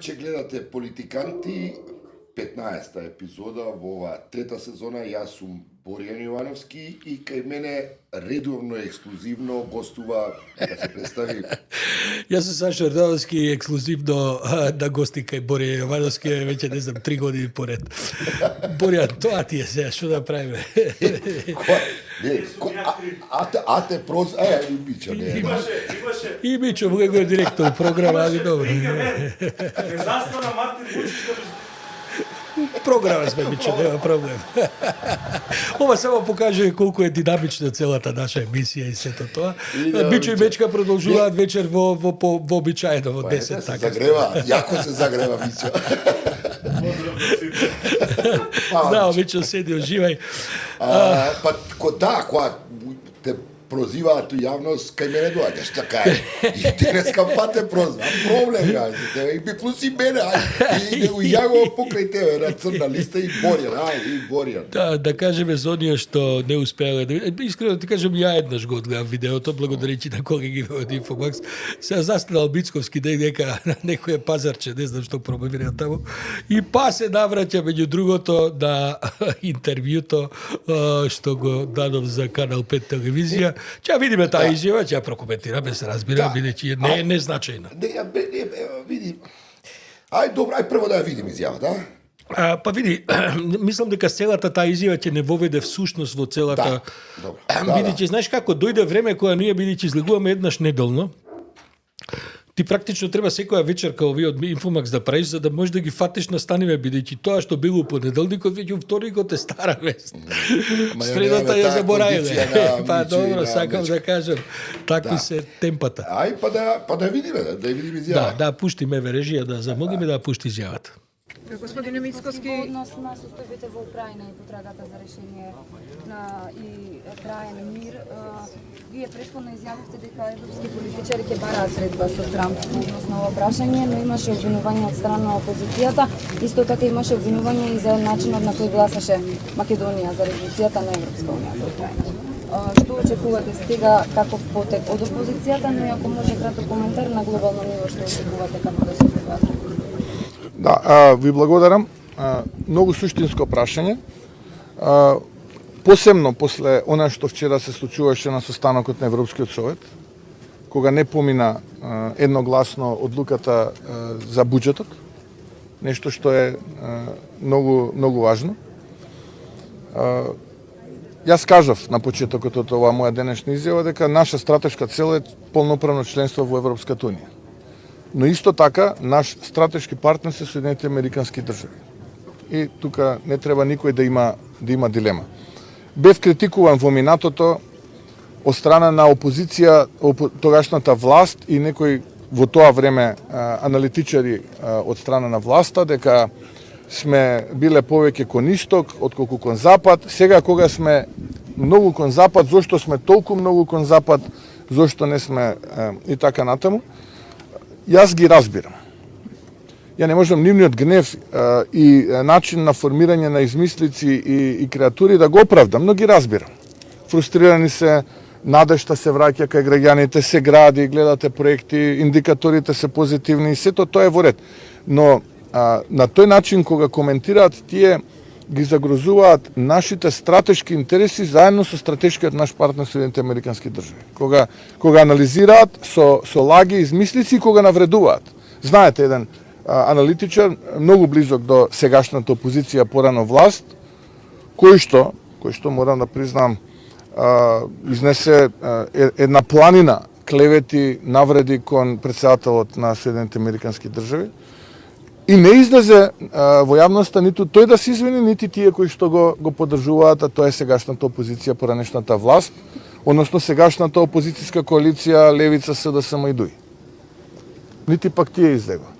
вече гледате Политиканти, 15-та епизода во ова трета сезона. Јас сум Боријан Јовановски и кај мене редовно ексклузивно гостува, да се представи. Јас сум Сашо Јордановски, ексклузивно да гости кај Боријан Јовановски, веќе не знам 3 години поред. Боријан, тоа ти е сега, што да правиме? Ате проз... и Мичо, не. Имаше. И Мичо, му го директор програма, али добро. Незастана Мартин Вучич, Програма сме, Мичо, нема проблем. Ова само покажува колку е динамична целата наша емисија и сето тоа. Мичо и Мечка продолжуваат вечер во обичаено во 10 така. Загрева, јако се загрева Мичо. Знао, Мичо, седи, оживај. Па, кога те прозиваат у јавност, кај мене доаѓаш, така е. И денеска пат те прозвам. Проблем, јазите. И би плюс и мене, и ја го покрај тебе на црна листа и Боријан, Да кажеме за оние што не успеале да видат. Искрено ти кажам, ја еднаш го одгледам видеото, благодарејќи на колеги од Инфомакс. Сега застанал Бицковски дека на некој пазарче, не знам што промовира таму. И па се навраќа меѓу другото на интервјуто што го дадов за Канал 5 телевизија. Ќе видиме таа изјава, ќе ја прокоментираме, се разбира, бидејќи не е незначајна. Види. Добро, прво да ја видим изјава, да? Па види, мислам дека целата таа изјава ќе не воведе всушност во целата. Бидејќи знаеш како дојде време кога ние бидејќи излегуваме еднаш неделно, ти практично треба секоја вечер као овие од Инфомакс да правиш за да можеш да ги фатиш настаниве, бидејќи тоа што било понеделникот веќе вторникот е стара вест. Средата ја заборавиле. Па добро, сакам да кажам, такви се темпата. Па да видиме, да видиме изјава. Да, пушти ме режија да замолиме да пушти изјавата. Господине Мицковски, однос на состојбите во Украина и потрагата за решение и траен мир, вие претходно изјавивте дека европски политичари ќе бараат средба со Трамп односно ова прашање, но имаше обвинување од страна на опозицијата, исто така имаше обвинување и за начинот на кој гласаше Македонија за резолуцијата на Европска унија за Украина. Што очекувате сега, каков потек од опозицијата, но и ако може краток коментар на глобално ниво што очекувате како да се одвива? Да, ви благодарам. Многу суштинско прашање. Посебно после она што вчера се случуваше на состанокот на Европскиот совет, кога не помина едногласно одлуката за буџетот, нешто што е многу важно. Јас кажав на почетокот од оваа моја денешна изјава дека наша стратешка цел е полноправно членство во Европската унија. Но исто така, наш стратешки партнер се Соединените Американски држави. И тука не треба никој да има дилема. Бев критикуван во минатото од страна на опозиција, тогашната власт и некои во тоа време аналитичари од страна на власта, дека сме биле повеќе кон исток отколку кон запад. Сега кога сме многу кон запад, зошто сме толку многу кон запад, зошто не сме и така натаму. Јас ги разбирам. Ја не можам нивниот гнев и начин на формирање на измислици и креатури да го оправдам, но ги разбирам. Фрустрирани се, надежта се враќа кај граѓаните, се гради, гледате проекти, индикаторите се позитивни и сето тоа е во ред. Но на тој начин кога коментираат тие ги загрозуваат нашите стратешки интереси заедно со стратешкиот наш партнер Соединените Американски држави. Кога анализираат со лаги, измислици и кога навредуваат. Знаете, еден аналитичар многу близок до сегашната опозиција порано власт, кој што морам да признам изнесе една планина клевети, навреди кон претседателот на Соединените Американски држави. И не излезе во јавноста ниту тој да се извини, нити тие кои што го поддржуваат, а тоа е сегашната опозиција поранешната власт, односно сегашната опозицијска коалиција Левица, СДСМ и ДУИ. Нити пак тие излега.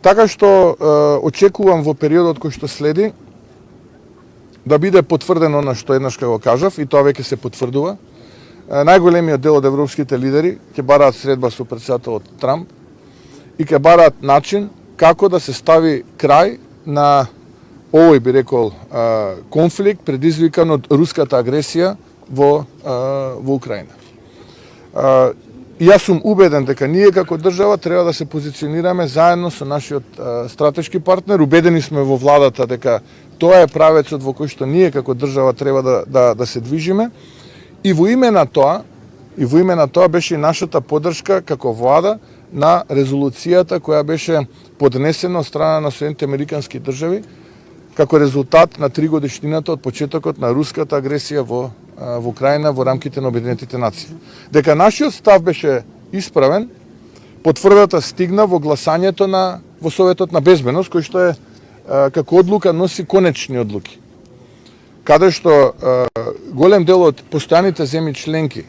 Така што очекувам во периодот кој што следи да биде потврдено на што еднаш го кажав, и тоа веќе се потврдува. Најголемиот дел од европските лидери ќе бараат средба со претседателот Трамп и ќе бараат начин како да се стави крај на овој, би рекол, конфликт предизвикан од руската агресија во Украина. И јас сум убеден дека ние како држава треба да се позиционираме заедно со нашиот стратешки партнер. Убедени сме во владата дека тоа е правецот во кој што ние како држава треба да се движиме. И во име на тоа беше и нашата поддршка како влада на резолуцијата која беше поднесена од страна на Соединените американски држави како резултат на 3 годишнината од почетокот на руската агресија во Украина во рамките на Обединетите нации. Дека нашиот став беше исправен, потврдата стигна во гласањето во Советот на безбедност, кој што е како одлука носи конечни одлуки. Каде што голем дел од постојаните земји членки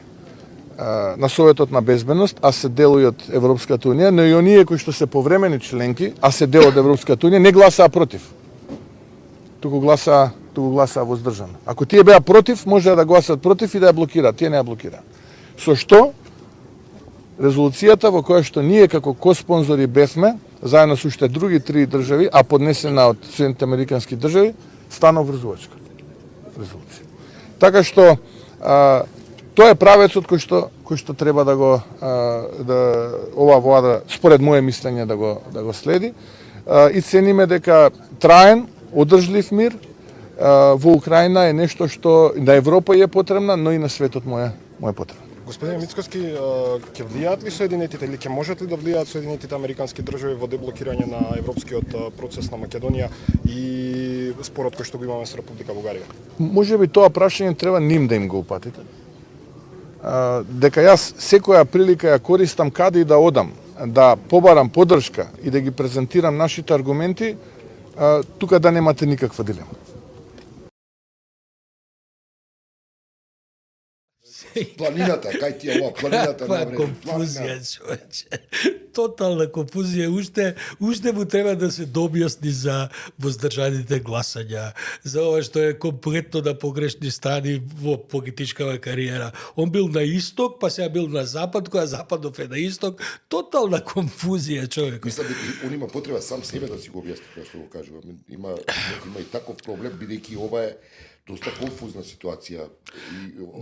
на Советот на безбедност, а се дел и од Европската унија, но и оние кои што се повремени членки, а се дел од Европската унија, не гласаа против. Туку гласаа воздржано. Ако тие беа против, може да гласат против и да ја блокираат. Тие не ја блокираат. Со што резолуцијата во која што ние како коспонзори бевме, заедно со уште други 3 држави, а поднесена од Соединените американски држави, стана обврзувачка резолуција. Така што тоа е правецот кој што треба да ова влада, според моје мислење, да го следи. И цениме дека траен, одржлив мир во Украина е нешто што на Европа е потребна, но и на светот му е потребно. Господин Мицкоски, ќе влијаат ли Соединетите или ќе можат ли да влијаат Соединетите американски држави во деблокирање на европскиот процес на Македонија и спорот кој што го имаме со Република Бугарија? Може би тоа прашање треба ним да им го упатите. Дека јас секоја прилика ја користам каде и да одам, да побарам поддршка и да ги презентирам нашите аргументи, тука да немате никаква дилема. Планината, кај ти е ова планината на време? Конфузија, човече. Тотална конфузија. Уште му треба да се дообјасни за воздржаните гласања, за ова што е комплетно на погрешни страни во политичкава кариера. Он бил на исток, па сега бил на запад, која западов е на исток. Тотална конфузија, човек. Мислам дека он има потреба сам себе да си го објасни, како што го кажува. Има и таков проблем, бидејќи ова е доста конфузна ситуација.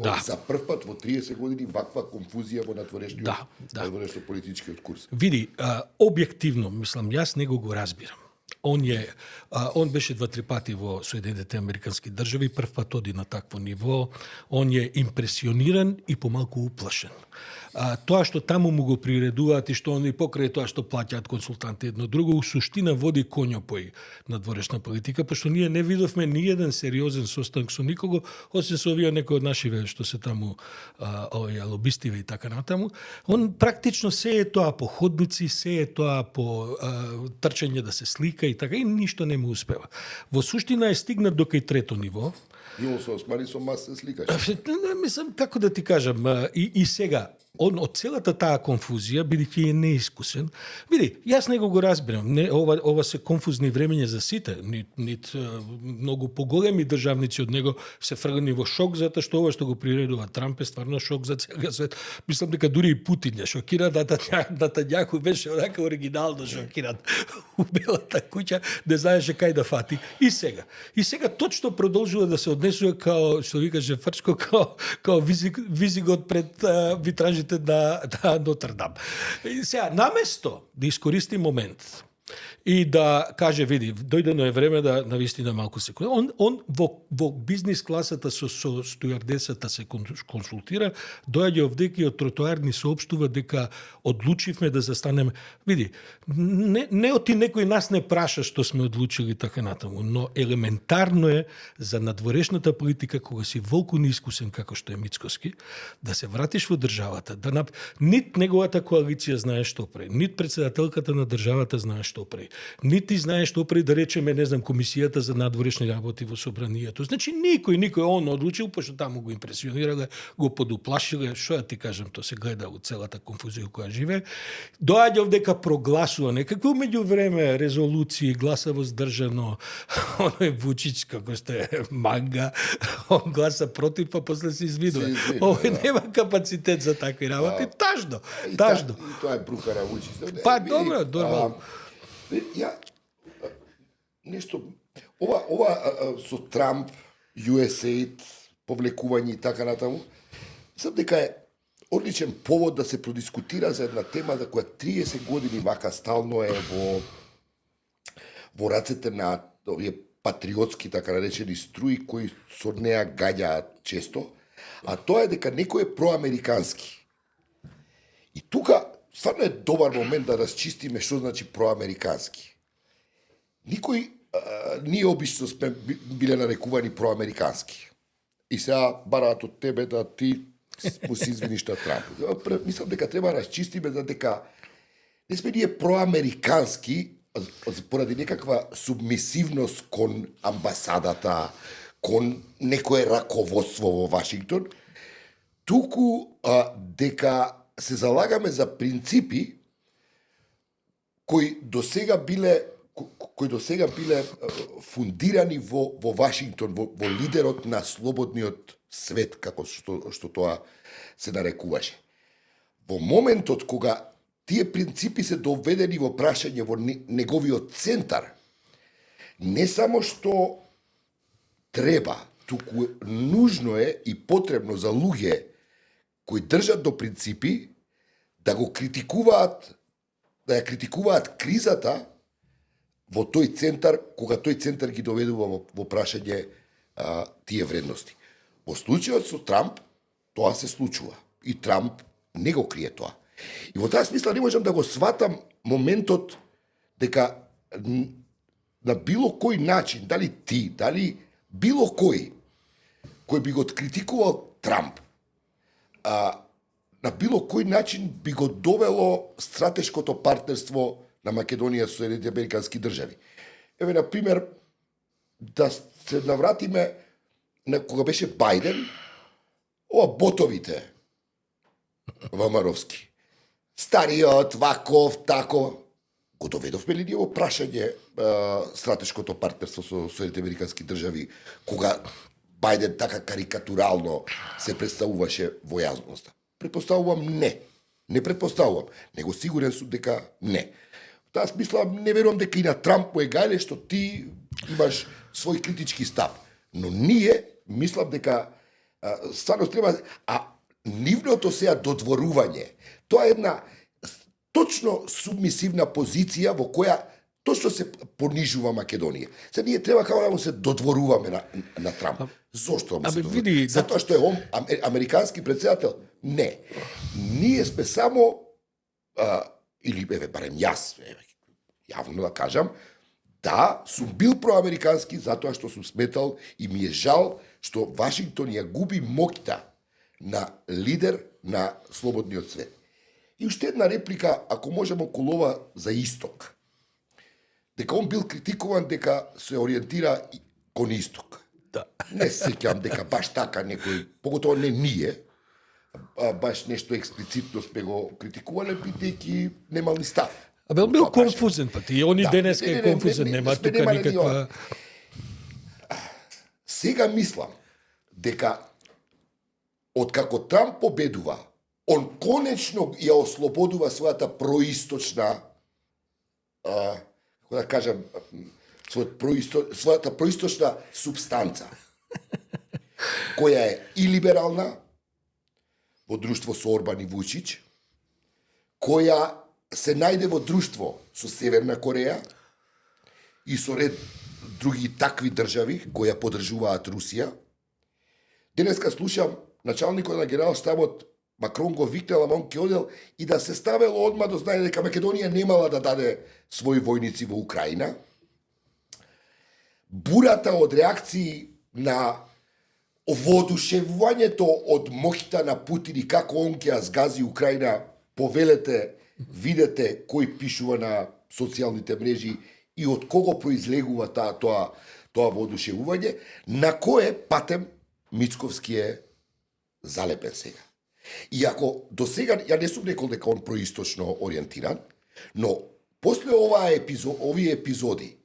Да. За прв пат во 30 години ваква конфузија во надворешниот политичкиот курс. Види, објективно, мислам, јас него го разбирам. Он беше 2-3 пати во Соединените американски држави, прв пат оди на такво ниво, он е импресиониран и помалку уплашен. Тоа што таму му го приредуваат и што они покрај тоа што плаќаат консултанти едно друго, у суштина води коњопој на дворешна политика, пошто ние не видовме ни еден сериозен состанок со никого, освен со овие некои од нашиве што се таму лобистиве и така натаму. Он практично се е тоа по ходбици, се е тоа по трчање да се слика и така, и ништо не му успева. Во суштина е стигнат до кај трето ниво. Мило со Османи со мас се сликаш. Мислам, како да ти кажам, и сега, он од целата таа конфузија, бидејќи е неискусен, види, јас него го разбирам, ова се конфузни времења за сите, нит многу поголеми државници од него се фргани во шок, затоа што ова што го приредува Трамп е стварно шок за целиот свет. Мислам дека дури и Путин ја шокира, Нетањаху беше онака оригинално шокиран у Белата куќа, не знаеше кај да фати. И сега точно продолжува да се однесува као, што викаше Фрчко, као Визигот пред витражите на Нотр-Дам. Сега, наместо да искористи момент и да каже, види, дојдено е време да навистина малку се. Он во бизнис класата со стюардесата се консултира, доаѓа овдеки од тротоар ни соопштува дека одлучивме да застанеме. Види, не оти некој нас не праша што сме одлучили така натаму, но елементарно е за надворешната политика кога си волку неискусен како што е Мицкоски, да се вратиш во државата, нит неговата коалиција знае што прави, нит председателката на државата знае што прави. Нити знаеш што прави, да речеме, не знам, комисијата за надворешни работи во собранието. Значи никој он одлучил, пошто таму го импресионирале, го подуплашиле, што ја ти кажам, тоа се гледа од целата конфузија која живее. Доаѓа овдека прогласува некако меѓувреме резолуции, гласа воздржано, оној Вучич како сте манга, он гласа против, па после се извидува. Овој нема капацитет за такви работи. Тажно. И тоа е брухара Вучич. Па добро, нормално. Нешто ова со Трамп, USAID, повлекување и така натаму, сам дека е одличен повод да се продискутира за една тема за која 30 години вака стално е во рацете на овие патриотски, така наречени струи, кои со неа гаѓаат често, а тоа е дека некој е проамерикански. И тука стварно е добар момент да расчистиме што значи проамерикански. Ние обично сме биле нарекувани проамерикански. И сега бараат од тебе да ти му се извиниш на Трамп. Мислам дека треба да расчистиме за дека не сме ние проамерикански поради некаква субмисивност кон амбасадата, кон некое раководство во Вашингтон, туку дека се залагаме за принципи кои досега биле фундирани во Вашингтон, во лидерот на слободниот свет, како што тоа се нарекуваше. Во моментот кога тие принципи се доведени во прашање во неговиот центар, не само што треба, туку нужно е и потребно за луѓе кои држат до принципи да го критикуваат, да ја критикуваат кризата во тој центар, кога тој центар ги доведува во прашање тие вредности. Во случајот со Трамп, тоа се случува. И Трамп не го крие тоа. И во таа смисла не можам да го сватам моментот дека на било кој начин, дали ти, дали било кој би го критикувал Трамп, на било кој начин би го довело стратешкото партнерство на Македонија со Соединетите Американски држави. Еве, на пример, да се навратиме на кога беше Бајден, ботовите ВМРО-вски. Стариот, ваков, тако. Го доведовме ли ние во прашање стратешкото партнерство со Соединетите Американски држави, кога Бајден така карикатурално се представуваше во јавноста? Предпоставувам не. Не предпоставувам. Него сигурен сум дека не. Таа смисла не верувам дека и на Трамп му е гајле што ти имаш свој критички став. Но ние мислам дека стварно треба, нивното сега додворување, тоа е една точно субмисивна позиција во која точно се понижува Македонија. Сега ние треба како да му се додворуваме на Трамп. Зошто му се додворуваме? Затоа што е он американски председател? Не. Ние сме само или барем јас, јавно да кажам, да, сум бил проамерикански затоа што сум сметал и ми е жал што Вашингтон ја губи моќта на лидер на слободниот свет. И уште една реплика, ако можеме околу ова за Исток. Дека он бил критикуван дека се ориентира кон Исток. Да. Не се сеќавам дека баш така некој, поготово не ние, баш нешто експлицитно сме го критикувале, бидејќи немал ни став. Он бил конфузен пат и они денеска е конфузен, нема тука никаква. Сега мислам дека откако Трамп победува, он конечно ја ослободува својата происточна, како да кажам, својата происточна субстанца, која е и либерална, во друштво со Орбан и Вучич, која се најде во друштво со Северна Кореја и со ред други такви држави кои ја поддржуваат Русија. Денеска слушам началникот на генерал-штабот Макрон го викнал, ама он ќе одел и да се ставело одма да знае дека Македонија немала да даде своји војници во Украина. Бурата од реакции на воодушевувањето од моќта на Путин и како он ќе ја згази Украина, повелете, видете кој пишува на социјалните мрежи и од кого произлегува тоа воодушевување, на кое патем Мицковски е залепен сега. И ако до сега, ја не сум рекол дека он происточно ориентиран, но после овие епизоди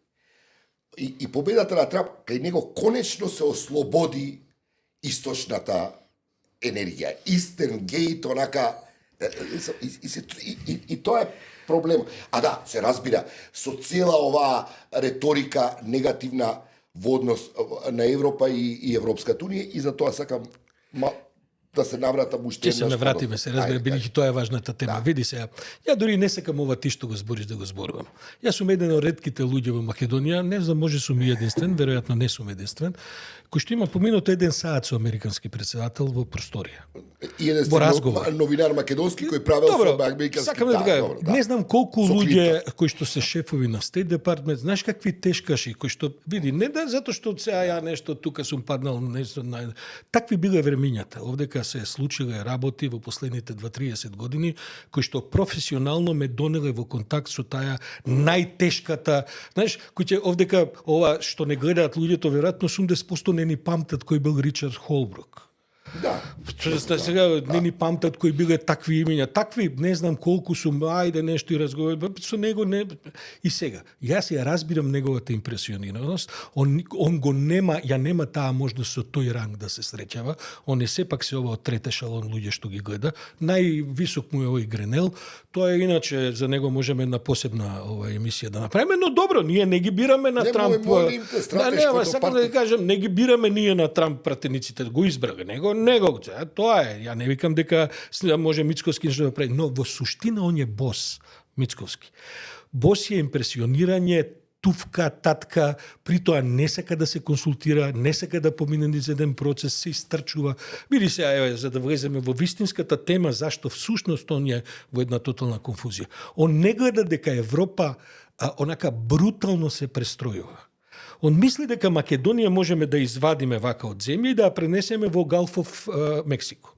и победата на Трамп, кај него конечно се ослободи источната енергија. Истерн гейт, онака, и тоа е проблем. А да, се разбира, со цела оваа реторика негативна во однос на Европа и Европската унија, и за тоа сакам да се навратам уште Ќе се навратиме, се разбира, бидејќи тоа е важната тема. Види сега, ја дури не сакам ова ти што го збориш да го зборувам. Јас сум еден од ретките луѓе во Македонија, не знам, може сум и единствен, веројатно не сум единствен, кој што има поминато 1 саат со американски претседател во просторија. И еден во разговор. новинар македонски кој правел Добро, со американски. сакам да кажам, добро, не знам колку Со луѓе Клинтон. кои што се шефови на State Department, знаеш какви тешкаши, кои што види, не да затоа што сега ја нешто тука сум паднал нешто на такви биле времињата. Овдека се случиле работи во последните 20-30 години кои што професионално ме донеле во контакт со таа најтешката, знаеш, кој ќе овдека ова што не гледаат луѓето веројатно 80% не ни памтат кој бил Ричард Холбрук. Да. Сега не ни памтат кои биле такви имиња. Такви, не знам колку сум, ајде нешто и разговар, со него не... И сега, јас ја разбирам неговата импресионираност, он го нема, ја нема таа можност со тој ранг да се среќава, он е сепак се ова од трете шалон луѓе што ги гледа, највисок му е овој Гренел, тоа е иначе за него можеме една посебна ова емисија да направиме, но добро, ние не ги бираме на Не, Трамп. стратешкото Сакам да ви кажам, не ги бираме ние на Трамп пратениците, го избрага него, тоа е. Ја не викам дека може Мицковски нешто да прави, но во суштина он е бос, Мицковски. Бос е импресионирање, туфка, татка, при тоа не сака да се консултира, не сака да помине низ еден процес, се истрчува. Види се, еве, за да влеземе во вистинската тема, зашто всушност он е во една тотална конфузија. Он не гледа дека Европа онака брутално се престројува. Он мисли дека Македонија можеме да извадиме вака од земја и да ја пренесеме во Галфов Мексико.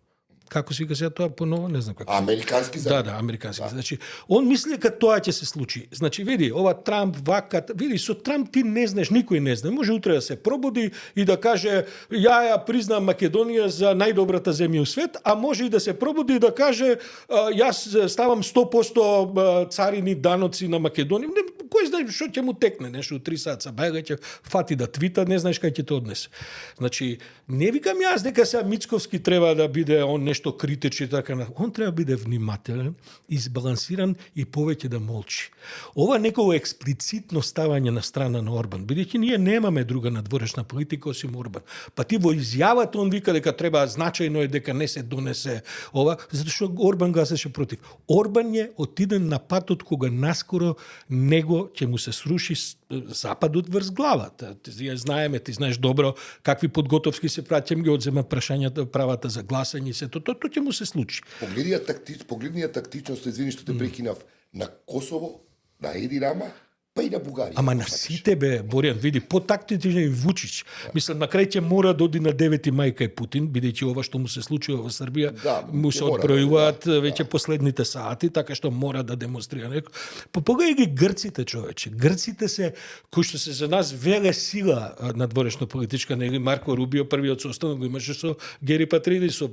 Како се сега тоа поново, не знам како. Американски земја. Да, американски. Значи, он мисли дека тоа ќе се случи. Значи, види, ова Трамп вака, види, со Трамп ти не знаеш, никој не знае. Може утре да се пробуди и да каже ја признам Македонија за најдобрата земја у свет, а може и да се пробуди и да каже јас ставам 100% царини даноци на Македонија. Кој знае што ќе му текне, нешто 3 саца, бајга ќе фати да твита, не знаеш кај ќе те однесе. Значи, не викам јас дека сега Мицковски треба да биде он нешто критичен така на. Он треба да биде внимателен, избалансиран и повеќе да молчи. Ова некој експлицитно ставање на страна на Орбан, бидејќи ние немаме друга надворешна политика осим Орбан. Па ти во изјавата он вика дека треба значајно е дека не се донесе ова, затоа што Орбан гласеше против. Орбан е отиден на патот кога наскоро него ќе му се сруши западот врз главата. Ти знаеме, ти знаеш добро какви подготовки се прават, ќе ги одземат прашањата, правата за гласање и се тоа ќе му се случи. Погледни ја тактичност, извини што те прекинав, на Косово, на Еди Рама, па и на Бугарија. Ама на сите бе, Боријан, види, потактичен и Вучич. Мислам, на крај ќе мора да оди на 9 мај кај Путин, бидејќи ова што му се случува во Србија, му се одбројуваат веќе последните сати, така што мора да демонстрира некој. Погледај ги грците, човече. Грците се, кои што се за нас веле сила надворешно политичка, нели Марко Рубио, првиот состанок го имаше со Гери Патриди, со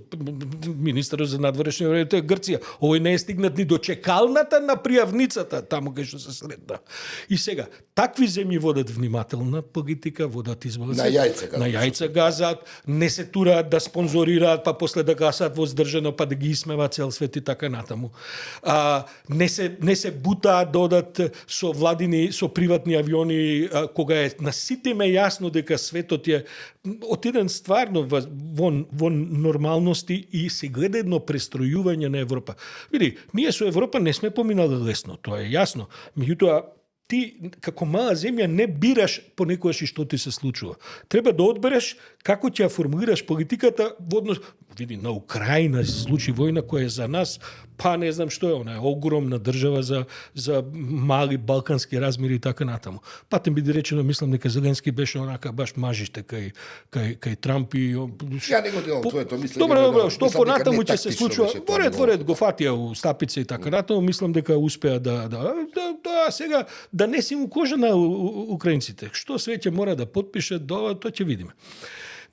министерот за надворешни работи, тоа е Грција. Овој не е стигнат ни до чекалната на пријавницата, таму кај што се сретна. И сега, такви земји водат внимателна политика, водат избор. На јајца газат, не се тураат да спонзорираат, па после да гасат воздржано, па да ги исмева цел свет и така натаму. Не се бутаат да одат со владини, со приватни авиони, кога е на сите ме јасно дека светот е отиден стварно во нормалности и се гледа едно престројување на Европа. Види, ние со Европа не сме поминали лесно, тоа е јасно. Меѓутоа, ти како мала земја не бираш понекогаш и што ти се случува. Треба да одбереш како ќе ја формулираш политиката во однос, види, на Украина се случи војна која е за нас, па не знам што е, она е огромна држава за мали балкански размери и така натаму. Патем биде речено, мислам дека Зеленски беше онака баш мажиште кај Трамп и Ја не го делам твоето мислење. Добро, што понатаму ќе се случува? Воред го фатија у стапица и така натаму, мислам дека успеа да сега да не си у кожа на украинците. Што све ќе мора да потпише, тоа ќе видиме.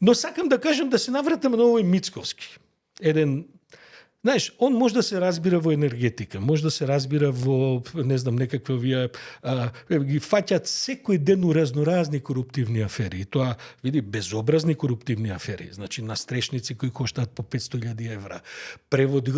Но сакам да кажам да се навратам на овој Мицковски. Еден Знаеш, он може да се разбира во енергетика, може да се разбира во, не знам, некаква вие, ги фаќат секој ден у разноразни коруптивни афери. И тоа, види, безобразни коруптивни афери. Значи, настрешници кои коштаат по 500.000 евра. Превод,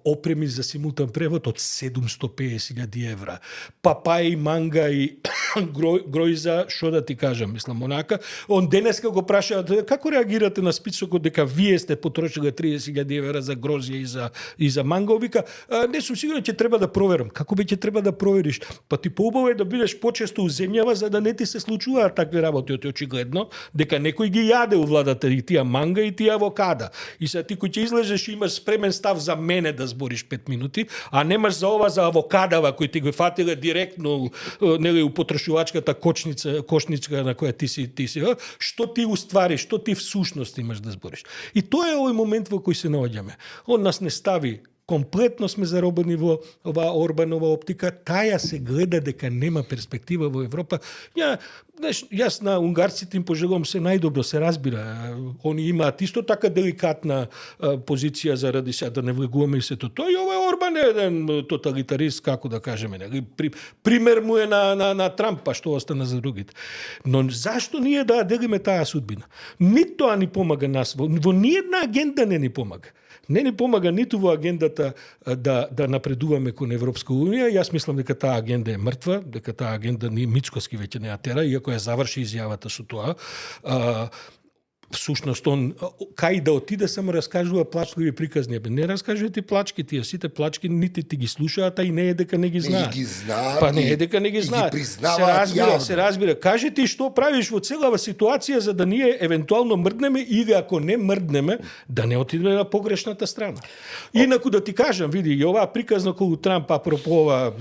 опреми за симултан превод од 750.000 евра. Папаја и манга и гројза, шо да ти кажам, мислам, онака. Он денеска го прашаат, како реагирате на списокот дека вие сте потрошиле 30.000 евра за грозија и за манго, вика, не сум сигурен ќе треба да проверам. Како би ќе треба да провериш? Па ти поубаво е да бидеш почесто у земјава за да не ти се случуваат такви работи, очигледно дека некој ги јаде у владата и тие манга и тие авокада. И сега ти кој ќе излезеш имаш спремен став за мене да збориш 5 минути, а немаш за ова за авокадава кој ти го фатиле директно нели у потрошувачката кошничка на која ти си, што ти уствари, што ти всушност имаш да збориш. И тоа е овој момент во кој се наоѓаме. Он нас не стави, комплетно сме заробени во оваа Орбанова оптика, таја се гледа дека нема перспектива во Европа. Јас на унгарците им пожелувам се најдобро, се разбира. Они имаат исто така деликатна позиција заради се да не влегуваме и сето тоа. И ова Орбан е еден тоталитарист, како да кажеме. Пример му е на Трамп, па што остана за другите. Но зашто ние да делиме таа судбина? Ниту тоа ни помага нас, во ниедна агенда не ни помага. Не ни помага ниту во агендата да напредуваме кон Европска унија. Јас мислам дека таа агенда е мртва, дека таа агенда ни Мицкоски веќе не ја тера, иако ја заврши изјавата со тоа. Всушност, он кај да отиде само раскажува плачливи приказни. Не раскажува ти плачки, тие сите плачки нити ти ги слушаат, а и не е дека не ги знаат. Не ги знаат. Па не е дека не ги знаат. Се разбира. Кажи ти што правиш во целава ситуација за да ние евентуално мрднеме или ако не мрднеме, да не отидеме на погрешната страна. Инаку да ти кажам, види, и оваа приказна околу Трамп апропо ова,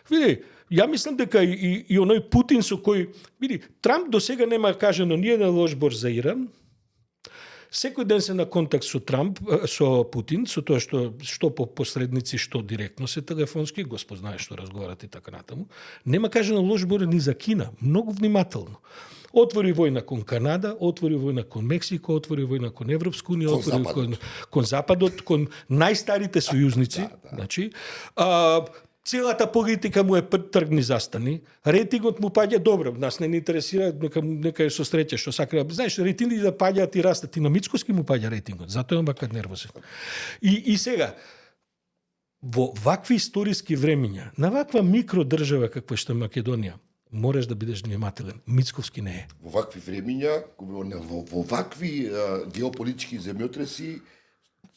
види, ја мислам дека и оној Путин со кој, види, Трамп до сега нема кажано ниеден лош збор за Иран. Секој ден се на контакт со Трамп, со Путин, со тоа што по посредници, што директно се телефонски, го спознае што разговарат и така натаму. Нема кажано лош збор ни за Кина, многу внимателно. Отвори војна кон Канада, отвори војна кон Мексико, отвори војна кон Европска унија, отвори кон Западот, кон најстарите сојузници, значи, целата политика му е тргни застани. Рейтингот му паѓа добро. Нас не ни интересира, нека е со среќа што сака. Знаеш, рейтинги да паѓаат и растат. И на Мицкоски му паѓа рейтингот. Затоа е бакат нервозен. И сега, во вакви историски времиња, на ваква микродржава каква што е Македонија, мораш да бидеш внимателен. Мицковски не е. Во вакви времиња, во вакви геополитички земјотреси,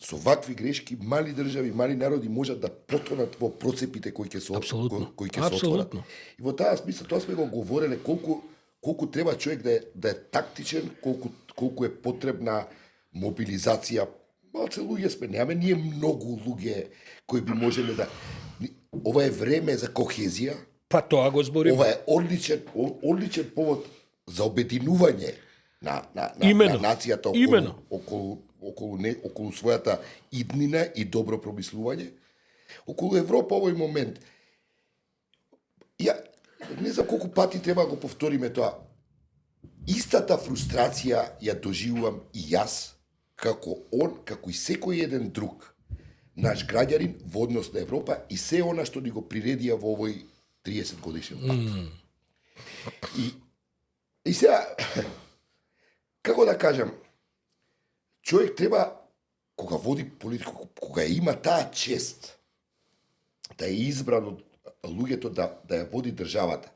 со вакви грешки, мали држави, мали народи можат да потонат во процепите кои ќе се отворат. И во таа смисла, тоа сме го говореле, колку треба човек да е тактичен, колку е потребна мобилизација. Малце луѓе сме, немаме ние многу луѓе кои би можеле да... Ова е време за кохезија. Па тоа го збориме. Ова е одличен повод за обединување на нацијата околу својата иднина и добро промислување. Околу Европа овој момент. Не знам колку пати треба го повториме тоа. Истата фрустрација ја доживувам и јас, како и секој еден друг наш граѓанин во однос на Европа и се она што ни го приредија во овој 30 годишен пат. И сега, како да кажам, човек треба, кога води политика, кога има таа чест, да е избран од луѓето да ја води државата,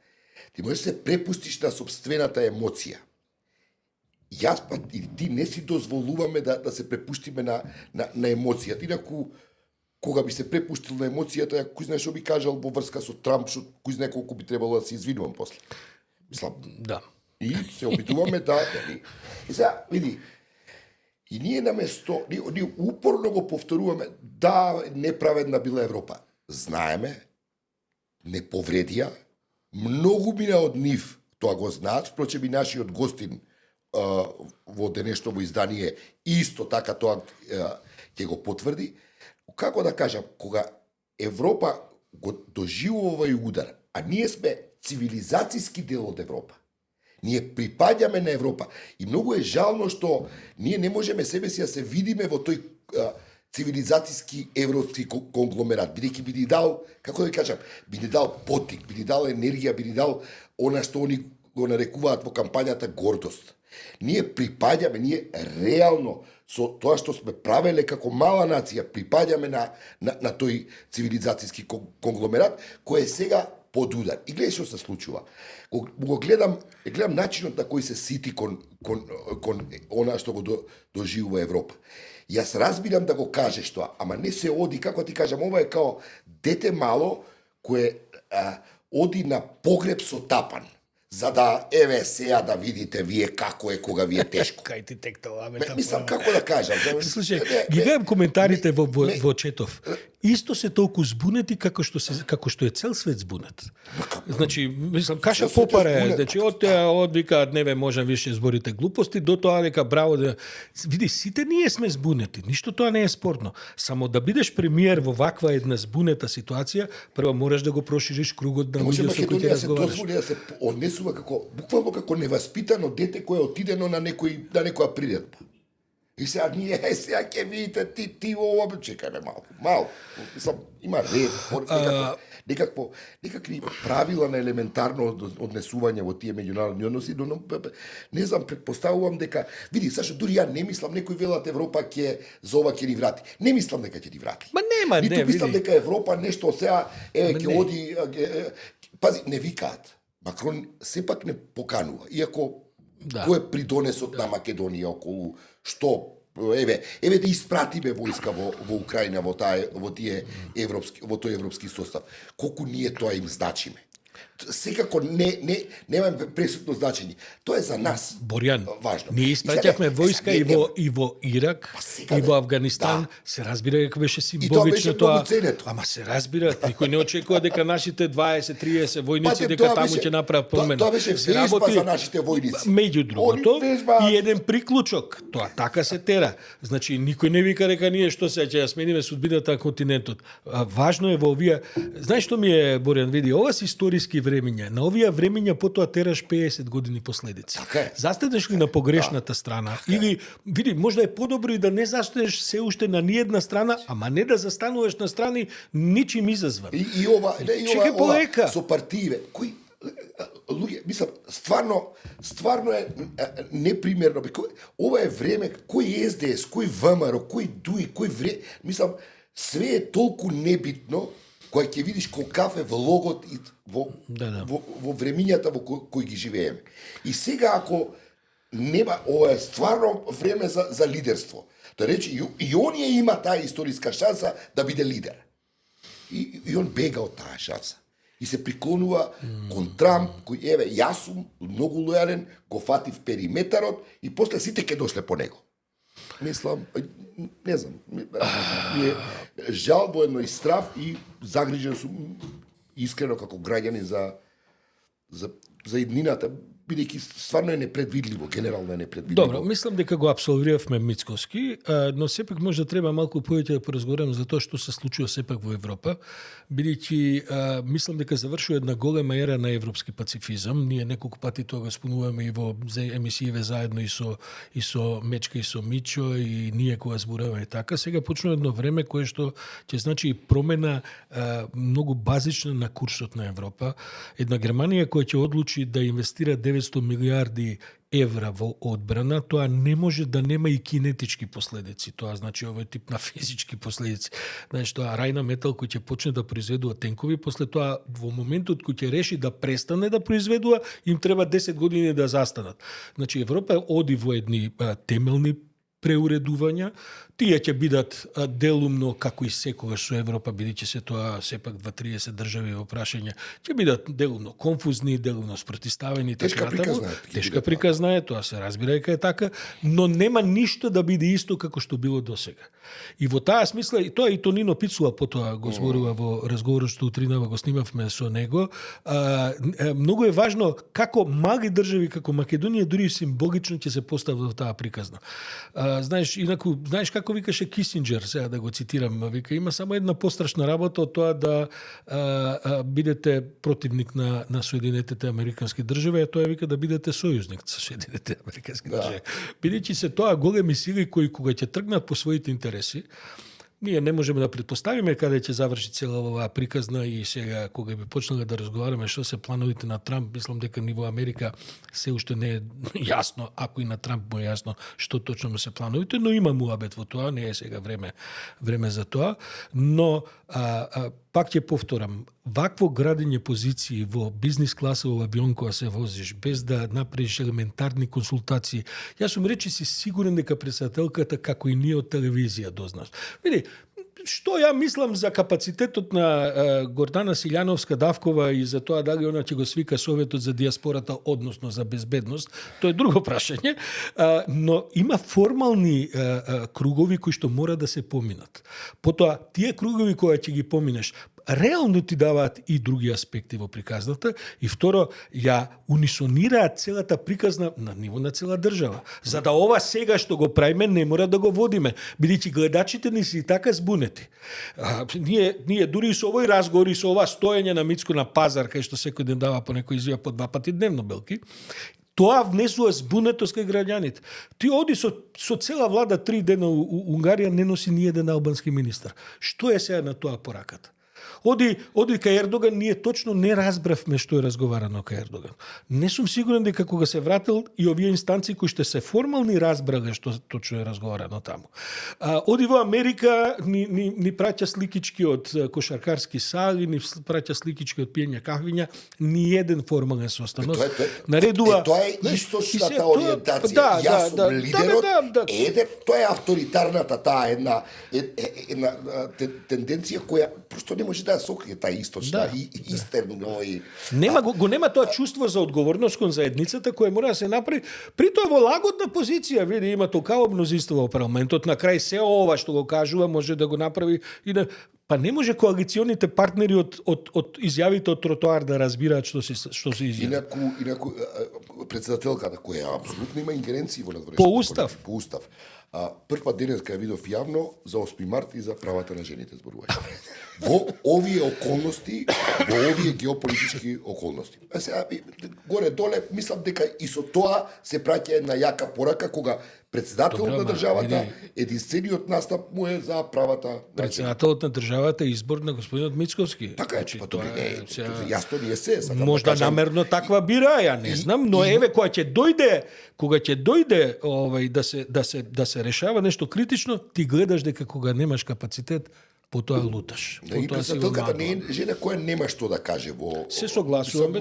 ти можеш да се препустиш на собствената емоција. Јас па и ти не си дозволуваме да се препуштиме на емоцијата. Инаку, кога би се препуштил на емоцијата, кој знае што би кажал во врска со Трамп, кој знае колку би требало да се извинувам после. Мислам, да. И се обидуваме да. И сега, види, и ние на место, ние упорно го повторуваме, да, неправедна била Европа. Знаеме, не повредија, многу мина од нив, тоа го знаат, впрочем и нашиот гостин во денешното издание исто така тоа ќе го потврди. Како да кажам, кога Европа го доживува овој удар, а ние сме цивилизацијски дел од Европа, ние припаѓаме на Европа и многу е жално што ние не можеме себе си да се видиме во тој цивилизацијски европски конгломерат, бидејќи би ни дал, како да кажам, би ни дал потик, би ни дал енергија, би ни дал она што они го нарекуваат во кампањата гордост. Ние припаѓаме, ние реално со тоа што сме правеле како мала нација, припаѓаме на тој цивилизацијски конгломерат кој е сега под удар. И гледај што се случува. Го гледам начинот на кој се сити кон она што го доживува Европа. Јас разбирам да го кажеш тоа, ама не се оди, како ти кажам, ова е као дете мало кое оди на погреб со тапан, за да, еве сега да видите вие како е кога ви е тешко. Кај ти тек тоа Мислам, како да кажам. Слушај, ги гледам коментарите во четов. Исто се толку збунети како што е цел свет збунет. Значи, мислам, каша попаре, значи од вика не можам више зборите глупости до тоа дека браво да види сите ние сме збунети. Ништо тоа не е спорно. Само да бидеш премиер во ваква една збунета ситуација, прво мораш да го прошириш кругот на луѓе со кои ти разговараш. Дозволи да се однесува како буквално како неваспитано дете кое отидено на некоја приредба. И сега ние, сега ќе видите, ти ова, чекаме малку. Мислам, има ред, некакви правила на елементарно однесување во тие меѓународни односи, но не знам, предпоставувам дека, види, сашо, дури ја не мислам, некој велат Европа за ова ќе ни врати. Не мислам дека ќе ни врати. Ма нема, не, види. Мислам дека Европа нешто сега, ќе оди, пази, не викаат. Макрон сепак не поканува, иако кој е придонесот на Македонија околу што еве да испратиме војска во Украина во тој европски состав. Колку ние тоа им значиме. Секако нема пресудно значење. Тоа е за нас. Боријан, важно. Ние испраќавме војска и во Ирак, и во Афганистан. Се разбира дека беше символично тоа. Ама се разбира, никој не очекува дека нашите 20-30 војници дека таму ќе направат промена. Тоа беше вежба за нашите војници. Меѓу другото, и еден приклучок. Тоа така се тера. Значи никој не вика дека ние што се ќе смениме судбината на континентот. Важно е во овие. Знаеш што ми е, Боријан, види, ова се историски времиња. На овие времиња потоа тераш 50 години последици. Застанеш ли на погрешната страна или види, можда е подобро и да не застанеш се уште на ниедна страна, ама не да застануваш на страни ничим изазван. И ова со партиите кои луѓе, мислам, стварно е непримерно. Ова е време, кој СДС, кој ВМРО, кој ДУИ, мислам, све е толку небитно кога ќе видиш какав е влогот и во времињата во кои ги живееме. И сега ако нема, ова е стварно време за лидерство. Да речи, и оние има таа историска шанса да биде лидер. И он бега од таа шанса. И се приклонува кон Трамп, кој еве, јас сум многу лојален, го фатив периметарот и после сите ќе дошле по него. Мислам, не знам, ми е жал воедно и страв и загрижен сум искрено како граѓани за иднината, бидејќи стварно е непредвидливо, генерално е непредвидливо. Добро, мислам дека го апсолвиравме Мицкоски, но сепак може да треба малку повеќе да поразговараме за тоа што се случува сепак во Европа, бидејќи мислам дека завршува една голема ера на европски пацифизам. Ние неколку пати тоа го спомнуваме и во емисииве заедно и со Мечка и со Мичо и ние кога зборуваме така. Сега почнува едно време кое што ќе значи промена многу базична на курсот на Европа. Една Германија која ќе одлучи да инвестира 900 милиарди евра во одбрана, тоа не може да нема и кинетички последици. Тоа значи овој тип на физички последици. Знаеш, тоа Рајна Метал кој ќе почне да произведува тенкови, после тоа во моментот кој ќе реши да престане да произведува, им треба 10 години да застанат. Значи Европа оди во едни темелни преуредувања, тие ќе бидат делумно, како и секогаш со Европа, бидејќи се тоа сепак 2-30 држави во прашање, ќе бидат делумно конфузни, делумно спротиставени, тешка приказна е, тоа се разбира дека е така, но нема ништо да биде исто како што било досега. И во таа смисла, и тоа и Тонино Пицула потоа го зборува во разговорот што утринава го снимавме со него, многу е важно како мали држави како Македонија дури символично ќе се постават во таа приказна. Знаеш како викаше Кисинџер, сега да го цитирам, вика има само една пострашна работа од тоа да бидете противник на Соединетите Американски држави, а тоа вика да бидете сојузник со Соединетите Американски држави. Бидејќи се тоа големи сили кои кога ќе тргнат по своите интереси, ние не можеме да предпоставиме каде ќе заврши цела оваа приказна и сега кога би почнале да разговараме што се плановите на Трамп, мислам дека ниво Америка се уште не е јасно, ако и на Трамп му е јасно што точно му се плановите, но има муабет во тоа, не е сега време за тоа, но пак ќе повторам, вакво градење позиции во бизнис класа во авион кога се возиш, без да направиш елементарни консултации, јас сум речиси сигурен дека председателката, како и ние од телевизија дознаш. Види, што ја мислам за капацитетот на Гордана Силјановска-Давкова и за тоа дали она ќе го свика Советот за диаспората, односно за безбедност, тоа е друго прашање, но има формални кругови кои што мора да се поминат. Потоа, тие кругови кои ќе ги поминеш, реално ти даваат и други аспекти во приказната и второ, ја унисонираат целата приказна на ниво на цела држава. За да ова сега што го правиме не мора да го водиме, бидејќи гледачите ни се и така збунети. Ние дури со овој разговор и со ова стоење на Мицко на пазар, кај што секој ден дава по некој изјава по 2 пати дневно белки, тоа внесува збунетост кај граѓаните. Ти оди со цела влада 3 дена у Унгарија, не носи ни еден албански министар. Што е сега на тоа пораката? Оди кај Ердоган, ние точно не разбравме што е разговарано кај Ердоган. Не сум сигурен дека кога се вратил и овие инстанции кои што се формални разбрале што точно е разговарано таму. Оди во Америка, ни праќа сликички од кошаркарски сали, ни праќа сликички од пиење кафиња, ни еден формален состанок. Наредува... Тоа е источната ориентација. Јас сум лидерот, тоа е авторитарната, таа една тенденција која просто не може да сокрие таа источна и истерно и нема тоа чувство за одговорност кон заедницата која мора да се направи, при тоа во лагодна позиција, види, има толкаво мнозинство во парламентот, на крај се ова што го кажува може да го направи и да па не може коалиционите партнери од изјавите од тротоар да разбираат што се изјави. Инаку председателката која апсолутно има ингеренции во надворешното По устав. Прв пат денес кога видов јавно за 8 март и за правата на жените зборуваше. Во овие околности, во овие геополитички околности. А сега горе-доле мислам дека и со тоа се праќа една јака порака кога председателот на државата единствениот настап му е за правата на председателот на државата е избор на господинот Мицковски. Така е, па тоа е јасно ние се можда намерно таква бира, ја не знам, но еве кога ќе дојде да се решава нешто критично, ти гледаш дека кога немаш капацитет, потоа луташ. И председателката не е жена која нема што да каже во... Се согласувам,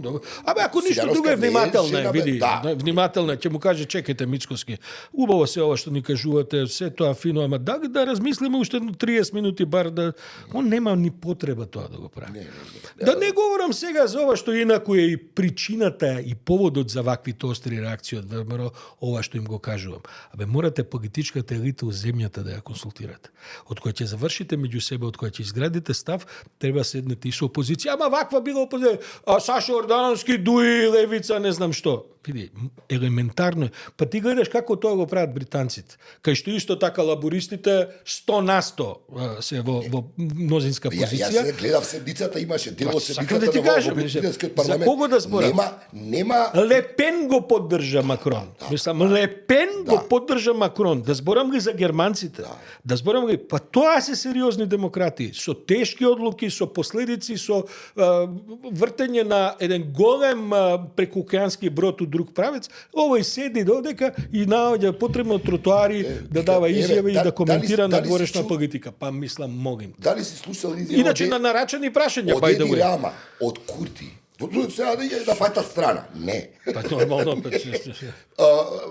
добро. Ако ништо друго е внимателна, види, внимателна, ќе му каже, чекајте Мицковски, убаво се ова што ни кажувате, се тоа фино, ама да размислиме уште 30 минути бар да... Он нема ни потреба тоа да го прави. Да не говорам сега за ова што инаку е и причината и поводот за ваквите остри реакции од ВМРО, ова што им го кажувам. Морате политичката елита у земјата да ја консултирате. Од која ќе завршите меѓу себе, од која ќе изградите став, треба седнете и со опозиција. Ама ваква била опозиција. Сашо Ордановски, Дуи, Левица, не знам што. Види, елементарно е. Па ти гледаш како тоа го прават британците. Кај што исто така лабористите 100% се во мнозинска позиција. Јас гледав седницата, имаше дел од седницата во британскиот парламент. За кого да зборам? Нема... Лепен го поддржа Макрон. Мислам, Лепен го поддржа Макрон. Да зборам ги за германците. Да зборам ги... Па тоа се сериозни демократи. Со тешки одлуки, со последици, со вртење на еден голем прекуокеански брод у друг правец, овој седи додека и наоѓа потребно тротоари да дава изјави и да коментира надворешна политика. Па мислам, могим. Дали си слушал изјава? Иначе на нарачани прашања, од Еди Рама, од Курти. Сега да фајта страна. Не. Па нормално.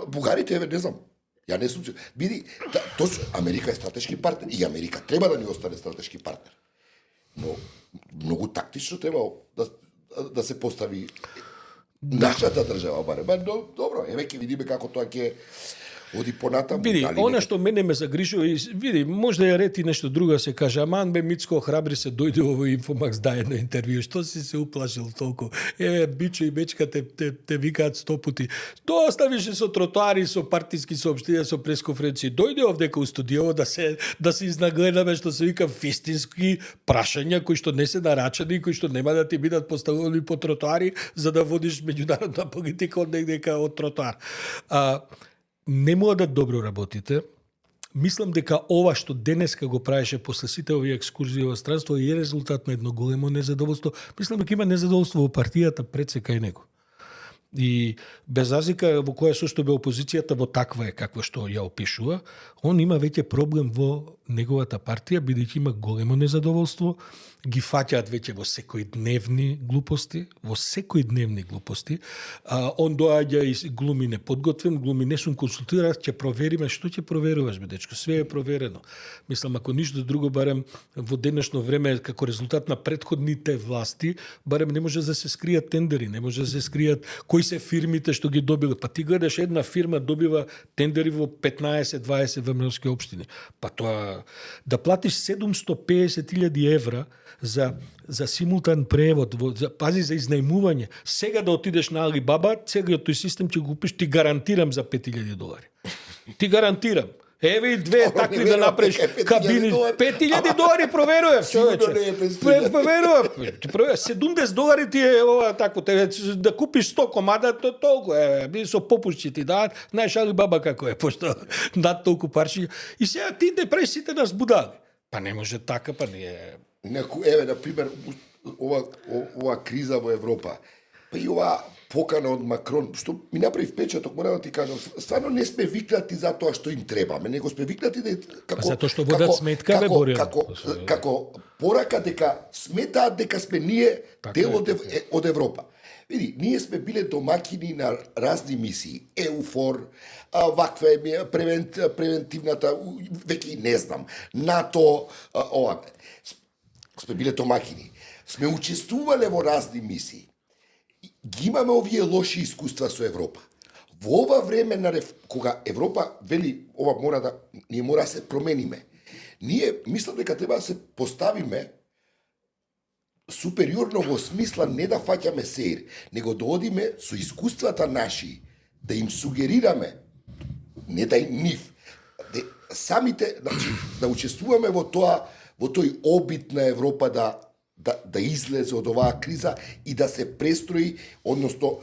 Бугарите, не знам. Ја не сум... Биди, точно, Америка е стратешки партнер и Америка треба да ни остане стратешки партнер. Но многу тактично треба да се постави нашата држава барем. Добро, еве ќе видиме како тоа ќе оди понатаму. Види, она што мене ме загрижува, види, може да ја рети нешто друго се каже, аман бе Мицко храбри се дојде во Инфомакс да едно интервју, што си се уплашил толку? Еве Бичо и Бечка те викаат 100 пати. Тоа оставише со тротоари, со партиски соопштенија, со пресконференции. Дојде овдека у студио да се изнагледаме што се вика вистински прашања кои што не се нарачани, кои што нема да ти бидат поставени по тротоари за да водиш меѓународна политика од негде од тротоар. Не му да добро работите, мислам дека ова што денеска го правеше после сите овие екскурзии во странство е резултат на едно големо незадоволство. Мислам дека има незадоволство во партијата пред се кај него. И без разлика во која состојба опозицијата во таква е каква што ја опишува, он има веќе проблем во неговата партија, бидејќи има големо незадоволство, ги фаќаат веќе во секојдневни глупости, он доаѓа и глуми неподготвен, глуми не сум консултирав, ќе провериме, што ќе проверуваш, бе дечко, све е проверено. Мислам, ако ништо друго, барем во денешно време, како резултат на претходните власти, барем не може да се скријат тендери, не може да се скријат кои се фирмите што ги добиле. Па ти гледаш една фирма добива тендери во 15-20 ВМРО-ски општини. Па тоа да платиш 750.000 евра за симултан превод, пази за изнајмување. Сега да отидеш на Алибаба, сега тој систем ќе го купиш, ти гарантирам за $5,000. Ти гарантирам. Еве и две такви да направиш кабини. $5,000 проверував, човече. Проверував. $70 ти е ова такво. Да купиш 100 комада, то толку е. Би со попушчи ти дадат. Знаеш Алибаба како е, пошто над толку парчи. И сега ти не правиш сите нас будали. Па не може така, па не е. Еве, например, ова криза во Европа, па и ова покана од Макрон, што ми направи впечаток, морам да ти кажам, стварно не сме викнати за тоа што им требаме, него сме викнати да како затоа што водат сметка, бе, Борјан. Како порака дека сметаат дека сме ние дел од Европа. Види, ние сме биле домакини на разни мисии, ЕУФОР, ваква е превентивната, веќе не знам, НАТО, ова. Сме биле домакини. Сме учествувале во разни мисии. Ги имаме овие лоши искуства со Европа. Во ова време кога Европа вели ова ние мора да се промениме. Ние мислам дека треба да се поставиме супериорно во смисла не да фаќаме сеир, него да одиме со искуствата наши, да им сугерираме, не да им нив, самите, значи, да учествуваме во тој обид на Европа да излезе од оваа криза и да се престрои, односно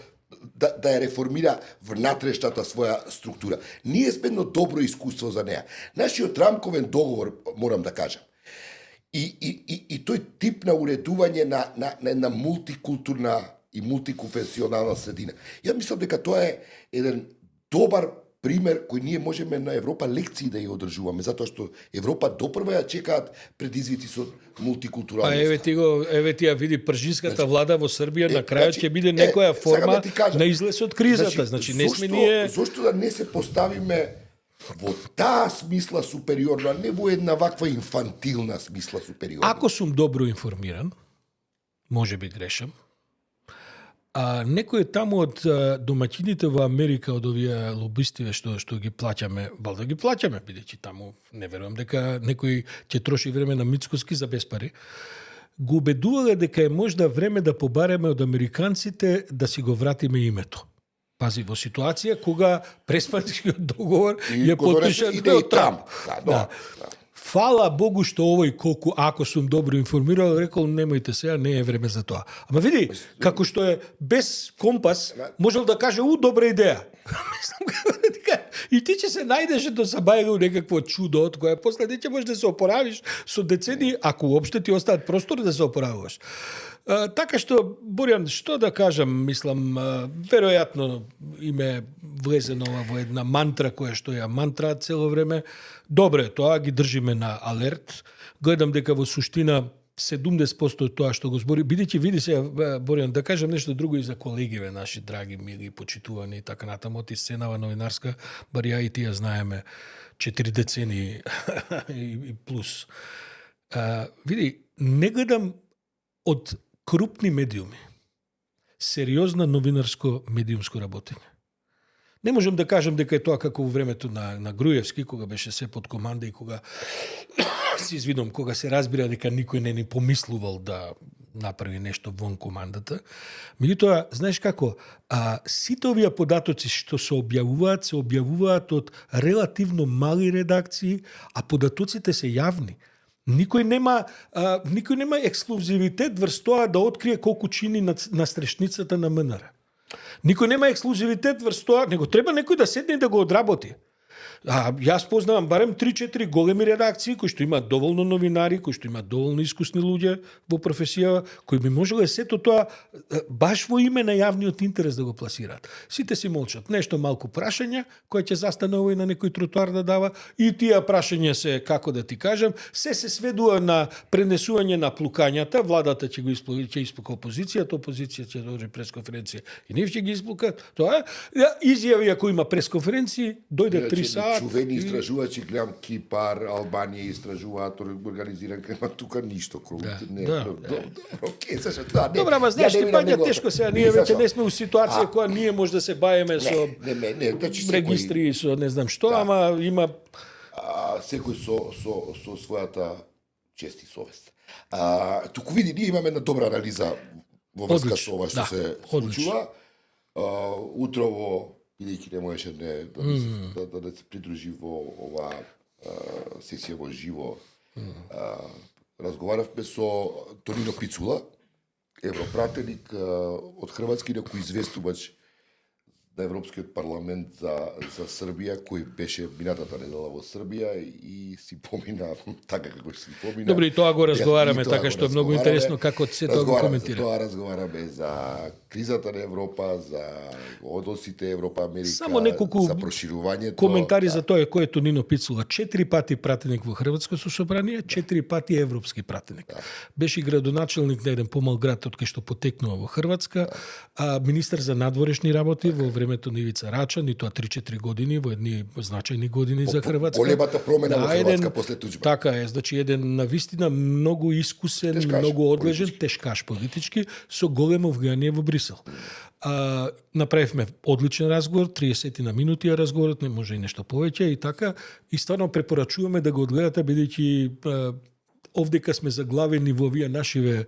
да ја реформира внатрешната своја структура. Ние сме едно добро искуство за неа. Нашиот рамковен договор, морам да кажам, и тој тип на уредување на една мултикултурна и мултиконфесионална средина. Ја мислам дека тоа е еден добар пример кој ние можеме на Европа лекции да ја одржуваме, затоа што Европа допрва ја чекаат предизвици со мултикултуралност. Еве ти ја види пржинската влада во Србија на крајот ќе биде некоја форма на излез од кризата. Значи не сме ние. Зошто да не се поставиме во таа смисла супериорна, не во една ваква инфантилна смисла супериорна? Ако сум добро информиран, може би грешам, некој таму од домаќините во Америка, од овие лобистиве што ги плаќаме, валда ги плаќаме, бидејќи таму не верувам дека некој ќе троши време на Мицкоски за без пари, го убедувале дека е можда време да побареме од американците да си го вратиме името. Пази, во ситуација кога преспанскиот договор ја потпишан од Трамп. Фала Богу што овој колку, ако сум добро информирал, рекол немојте сега, не е време за тоа. Ама види, како што е без компас, можел да каже добра идеја. И ти ќе се најдеш до забајга у некакво чудо од кое после не ќе можеш да се опоравиш со децени, ако уопште ти остаат простор да се опоравуваш. Така што, Борјан, што да кажам, мислам, веројатно име влезено во една мантра која што ја мантра цело време. Добре, тоа ги држиме на алерт. Гледам дека во суштина 70% од тоа што го збори, бидејќи види се, Борјан, да кажам нешто друго и за колегиве наши драги, мили, почитувани и така натаму, од сценава новинарска, бар ја и ти ја знаеме 4 децени и плюс. Види, не гледам од крупни медиуми сериозна новинарско медиумско работење. Не можам да кажам дека е тоа како во времето на Груевски, кога беше се под команда и кога си извинувам, кога се разбира дека никој не ни помислувал да направи нешто вон командата. Меѓутоа, знаеш како, сите овие податоци што се објавуваат од релативно мали редакции, а податоците се јавни. Никој нема ексклузивитет врз тоа да открие колку чини на стрешницата на МНР. Никој нема ексклузивитет врз тоа, него треба некој да седне и да го одработи. Јас познавам барем 3-4 големи редакции кои што имаат доволно новинари, кои што имаат доволно искусни луѓе во професија, кои би можеле сето тоа баш во име на јавниот интерес да го пласираат. Сите си молчат. Нешто малку прашања кој ќе застане овој на некој тротоар да дава и тие прашања се, како да ти кажам, се сведува на пренесување на плукањата, владата ќе го исплука опозицијата ќе држи пресконференција и нив ќе ги исплука. Тоа изјави ако има пресконференции, дојде 3 сати. Чувени истражувачи, гледам Кипар, Албанија истражуваат, организиран крема, тука ништо круг. Окей, зашто тоа не. Добра, ама знаеш ти паѓа тешко сега, ние веќе не сме у ситуација која ние може да се баеме со регистри, со не знам што, ама има секој со својата чест и совест. Туку види, ние имаме една добра анализа во врска со ова што се случува. Утрово, бидејќи не можеше да се придружи во ова сесија во живо, разговаравме со Тонино Пицула, европратеник од Хрватски, некој известувач на Европскиот парламент за Србија, кој беше минатата недела во Србија и си помина така како си помина. Добро, и тоа го разговараме, така што е многу интересно како се тоа го коментира. Тоа разговараме за кризата на Европа, за односите Европа-Америка, само неколку за проширувањето. Коментари за тоа кој е Тонино Пицула. 4 пати пратеник во Хрватско собрание, 4 пати европски пратеник. Беше градоначелник на еден помал град од кај што потекнува во Хрватска, министер за надворешни работи во времето на Ивица Рачан, и тоа 3-4 години, во едни значајни години за Хрватска. Големата промена во Хрватска после туџба. Така е, значи еден навистина многу искусен, многу одлежен, тешкаш политички, со големо влијание во Брисел. Направивме одличен разговор, 30 на минути е разговорот, не може и нешто повеќе и така, и стварно препорачуваме да го одгледате, бидејќи овдека сме заглавени во овие нашиве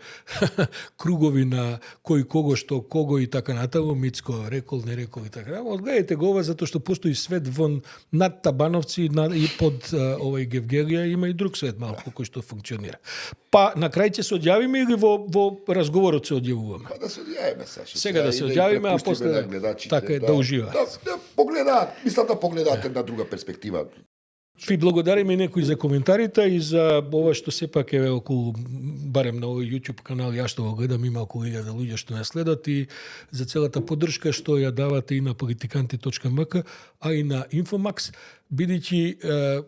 кругови на кој кого што кого и така натаму, Мицко рекол, не рекол и така. Одгледајте го ова затоа што постои свет вон над Табановци и под овој Гевгелија има и друг свет малку кој што функционира. Па на крај ќе се одјавиме или во разговорот се одјавуваме? Па да се одјавиме сега да се одјавиме, а после така да уживаат. Да погледаат, мислам да погледаат една друга перспектива. Ви благодариме некои за коментарите и за ова што сепак е околу, барем на овој YouTube канал, ја што го гледам, има околу 1000 луѓе што не следат, и за целата поддршка што ја давате и на politikanti.mk, а и на Infomax, бидејќи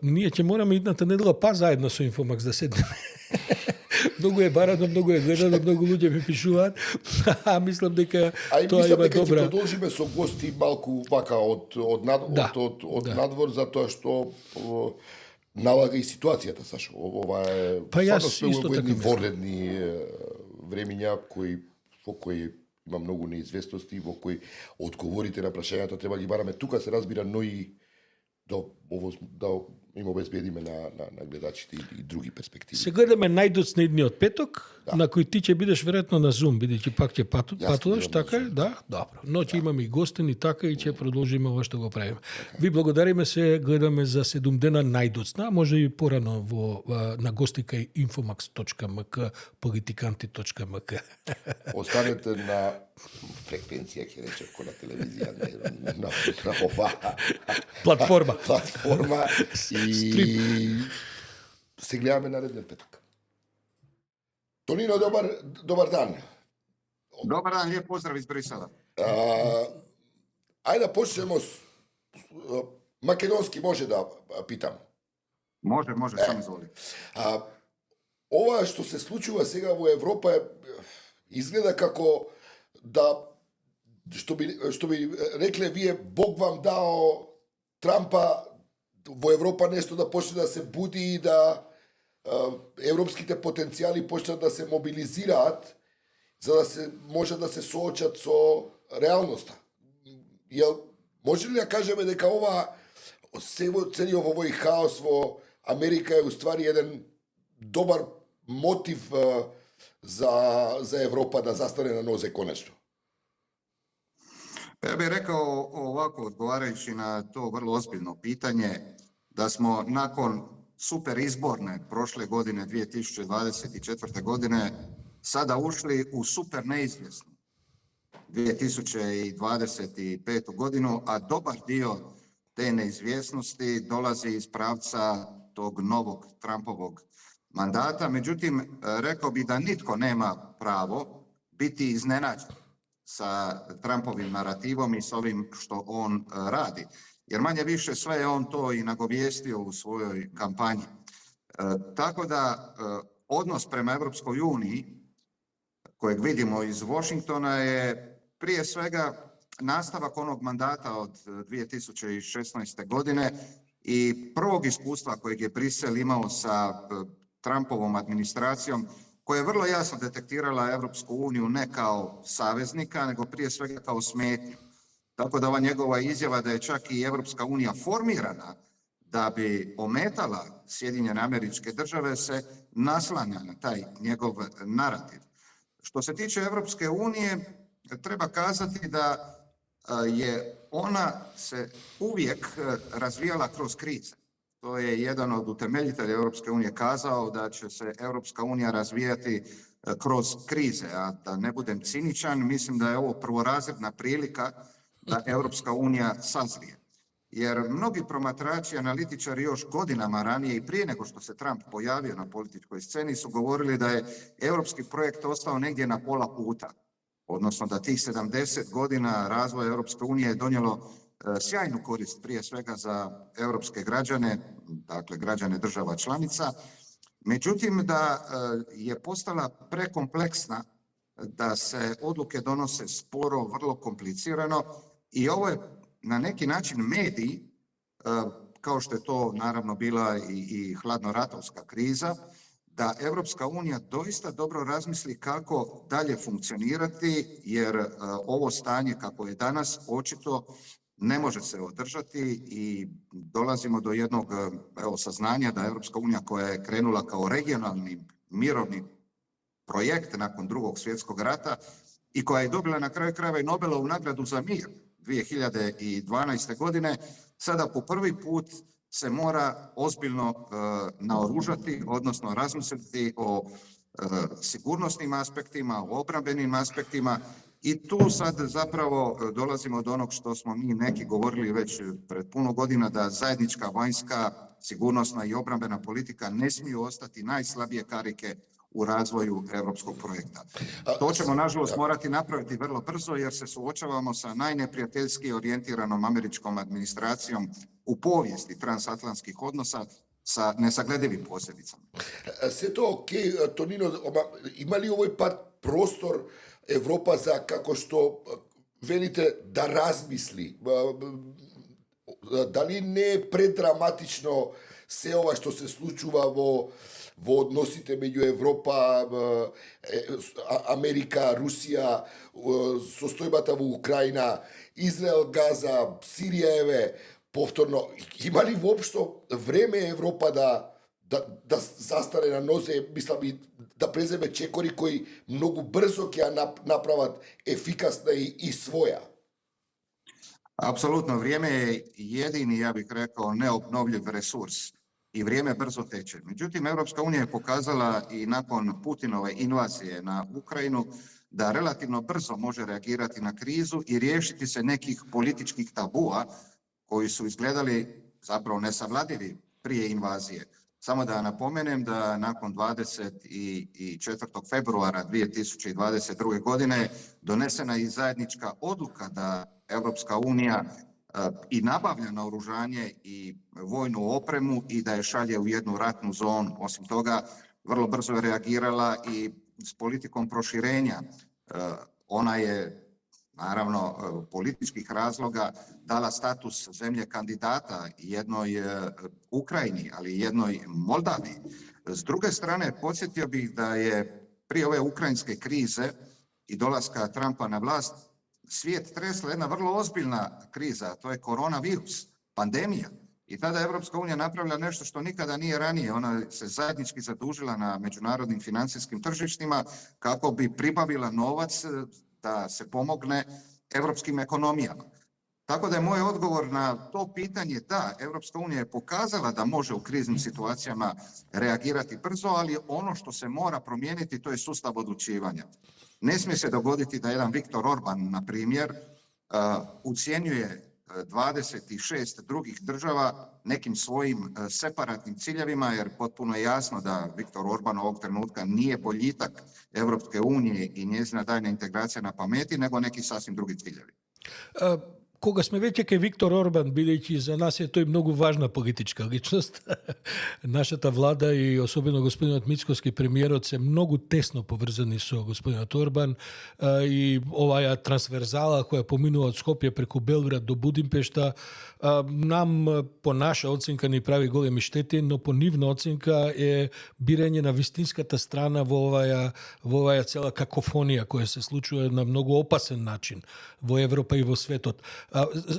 ние ќе мораме идната недела па заедно со Infomax да седнеме. Многу е барано, многу е гледано, многу луѓе ми пишуваат. Мислам дека тоа има добра. Ќе продолжиме со гости малку вака од надвор, затоа што налага и ситуацијата, Сашо. Ова е исто така воредни времиња во кои има многу неизвестности, во кои одговорите на прашањата треба ги бараме тука, се разбира, но и да им обезбедиме на гледачите и други перспективи. Се гледаме најдоцна идниот петок, на кој ти ќе бидеш веројатно на Zoom, бидејќи пак ќе патуваш, така е? Да, добро. Но ќе имаме и гостин и така, и ќе продолжиме ова што го правиме. Ви благодариме, се гледаме за 7 дена најдоцна, може и порано на гостика и infomax.mk, politikanti.mk. Останете на фреквенција, ќе речем, кој на телевизија, на ова платформа и се гледаме наредниот петок. Тонино, добар дан. Добар дан, леп поздрав из Брисела. Ајде да почнеме с македонски, може да питам. Може, само изволи. Ова што се случува сега во Европа изгледа како да што би рекле вие, Бог вам дао Трампа во Европа нешто да почне да се буди и да европските потенцијали почнат да се мобилизираат за да се може да се соочат со реалноста. Може ли да кажеме дека ова целиот овој хаос во Америка е уствари еден добар мотив за Европа да застане на нозе конечно? Ја би рекao овако, одговарајќи на то врло озбиljno питање, да смо након супер изборне прошле године, 2024. godine, sada ušli u super neizvjesnu 2025. godinu, a dobar dio te neizvjesnosti dolazi iz pravca tog novog Trumpovog mandata. Međutim, rekao bi da nitko nema pravo biti iznenađen sa Trumpovim narativom i s ovim što on radi. Jer manje više sve je on to i nagovijestio u svojoj kampanji. Tako da odnos prema Europskoj uniji kojeg vidimo iz Washingtona je prije svega nastavak onog mandata od 2016. godine i prvog iskustva kojeg je Brisel imao sa Trumpovom administracijom, koja je vrlo jasno detektirala Europsku uniju ne kao saveznika, nego prije svega kao smetnju. Tako da ova njegova izjava da je čak i Europska unija formirana da bi ometala Sjedinjene Američke Države se naslanja na taj njegov narativ. Što se tiče Europske unije, treba kazati da je ona se uvijek razvijala kroz krize. To je jedan od utemeljitelja Europske unije kazao da će se Europska unija razvijati kroz krize, a da ne budem ciničan, mislim da je ovo prvorazredna prilika da Europska unija sazrije. Jer mnogi promatrači, analitičari još godinama ranije i prije nego što se Trump pojavio na političkoj sceni su govorili da je europski projekt ostao negdje na pola puta. Odnosno da tih 70 godina razvoja Europske unije je donijelo sjajnu korist prije svega za europske građane, dakle građane država članica. Međutim, da je postala prekompleksna, da se odluke donose sporo, vrlo komplicirano i ovo je na neki način mediji, kao što je to naravno bila i hladnoratovska kriza, da Europska unija doista dobro razmisli kako dalje funkcionirati, jer ovo stanje kako je danas očito ne može se održati i dolazimo do jednog saznanja da Europska unija koja je krenula kao regionalni mirovni projekt nakon Drugog svjetskog rata i koja je dobila na kraju krajeva i Nobelovu nagradu za mir 2012. godine, sada po prvi put se mora ozbiljno naoružati, odnosno razmisliti o sigurnosnim aspektima, o obrambenim aspektima i tu sad zapravo dolazimo do onog što smo mi neki govorili već pred puno godina, da zajednička vanjska, sigurnosna i obrambena politika ne smiju ostati najslabije karike u razvoju europskog projekta. To ćemo nažalost morati napraviti vrlo brzo jer se suočavamo sa najneprijateljski orijentiranom američkom administracijom u povijesti transatlantskih odnosa sa nesagledivim posljedicama. Sve to ok, Tonino, ima li ovaj prostor Evropa za, kako što velite, da razmisli? Da li ne predramatično se ova što se slučuva v odnosite među Evropa, Amerika, Rusija, sostojbata v Ukrajina, Izrael, Gaza, Sirija, povtorno, ima li uopšte vreme Evropa da zastane na noze, mislim, da prezeme čekori koji mnogo brzo će napravat efikasna i svoja? Apsolutno, vrijeme je jedini, ja bih rekao, neobnovljiv resurs i vrijeme brzo teče. Međutim, Europska unija je pokazala i nakon Putinove invazije na Ukrajinu da relativno brzo može reagirati na krizu i riješiti se nekih političkih tabua koji su izgledali zapravo nesavladivi prije invazije. Samo da napomenem da nakon 24. februara 2022. godine donesena je zajednička odluka da Europska unija i nabavlja naoružanje i vojnu opremu i da je šalje u jednu ratnu zonu. Osim toga, vrlo brzo je reagirala i s politikom proširenja. Ona je, naravno, političkih razloga dala status zemlje kandidata jednoj Ukrajini, ali i jednoj Moldaviji. S druge strane, podsjetio bih da je prije ove ukrajinske krize i dolaska Trumpa na vlast svijet tresla jedna vrlo ozbiljna kriza, a to je koronavirus, pandemija. I tada je Europska unija napravila nešto što nikada nije ranije. Ona se zajednički zadužila na međunarodnim financijskim tržištima kako bi pribavila novac da se pomogne europskim ekonomijama. Tako da je moj odgovor na to pitanje da, Europska unija je pokazala da može u kriznim situacijama reagirati brzo, ali ono što se mora promijeniti to je sustav odlučivanja. Ne smije se dogoditi da jedan Viktor Orban, na primjer, ucjenjuje 26 drugih država nekim svojim separatnim ciljevima, jer potpuno je jasno da Viktor Orban ovog trenutka nije boljitak Evropske unije i njezina daljnja integracija na pameti, nego neki sasvim drugi ciljevi. Кога сме веќе кај Виктор Орбан, бидејќи за нас е тој многу важна политичка личност, нашата влада и особено господинот Мицкоски, премиерот, се многу тесно поврзани со господинот Орбан и оваа трансверзала која поминува од Скопје преку Белград до Будимпешта, нам по наша оценка ни прави големи штети, но по нивна оценка е бирање на вистинската страна во оваа цела какофонија која се случува на многу опасен начин во Европа и во светот.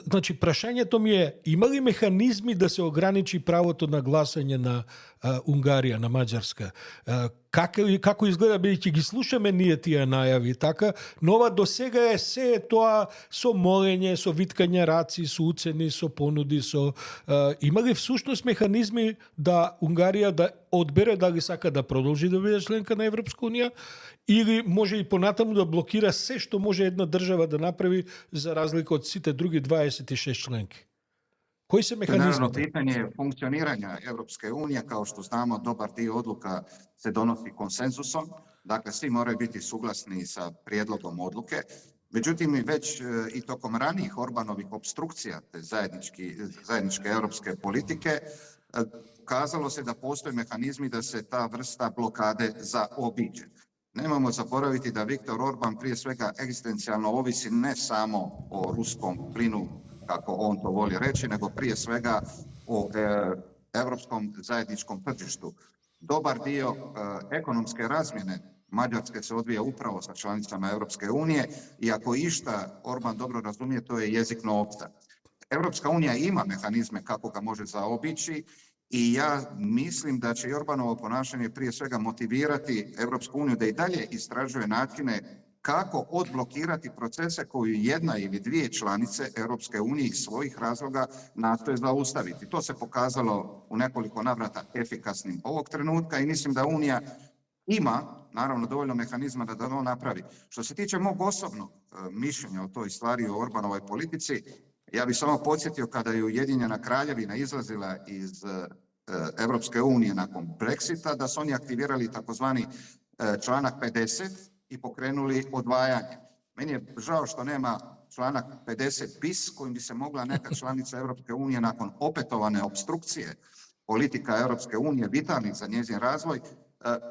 Значи, прашањето ми е, има ли механизми да се ограничи правото на гласање на Унгарија, на Маđарска? Како изгледа, бидејќи ги слушаме ние тие најави, така, но ова до сега е се тоа со молење, со виткање раци, со уцени, со понуди, има ли всушност механизми да Унгарија да одбере дали сака да продолжи да биде членка на Европска унија, или може и понатаму да блокира се што може една држава да направи за разлика од сите други 26 членки? Кои се механизмите? Naravno, pitanje funkcioniranja Evropske unije, kao što znamo, dobar dio odluka se donosi konsenzusom, dakle svi moraju biti suglasni sa prijedlogom odluke. Međutim, već i tokom ranijih Orbanovih obstrukcija te zajedničke europske politike, kazalo se da postoje mehanizmi da se ta vrsta blokade zaobiđe. Nemojmo zaboraviti da Viktor Orban prije svega egzistencijalno ovisi ne samo o ruskom plinu, kako on to voli reći, nego prije svega o evropskom zajedničkom tržištu. Dobar dio ekonomske razmjene Mađarske se odvija upravo sa članicama Evropske unije i ako išta Orban dobro razumije, to je jezik novca. Evropska unija ima mehanizme kako ga može zaobići i ja mislim da će Orbanovo ponašanje prije svega motivirati Evropsku uniju da i dalje istražuje načine kako odblokirati procese koju jedna ili dvije članice Europske unije iz svojih razloga nastoje zaustaviti. To se pokazalo u nekoliko navrata efikasnim ovog trenutka i mislim da Unija ima, naravno, dovoljno mehanizma da to napravi. Što se tiče mog osobnog mišljenja o toj stvari, o Orbanovoj politici, ja bih samo podsjetio kada je Ujedinjena Kraljevina izlazila iz Europske unije nakon Brexita, da su oni aktivirali takozvani članak 50 i pokrenuli odvajanje. Meni je žao što nema članak 50 bis kojim bi se mogla neka članica Europske unije nakon opetovane obstrukcije politika Europske unije, vitalnih za njezin razvoj,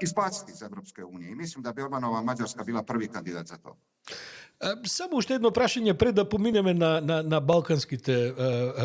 izbaciti iz Europske unije. I mislim da bi Orbanova Mađarska bila prvi kandidat za to. Само уште едно прашање пред да поминеме на балканските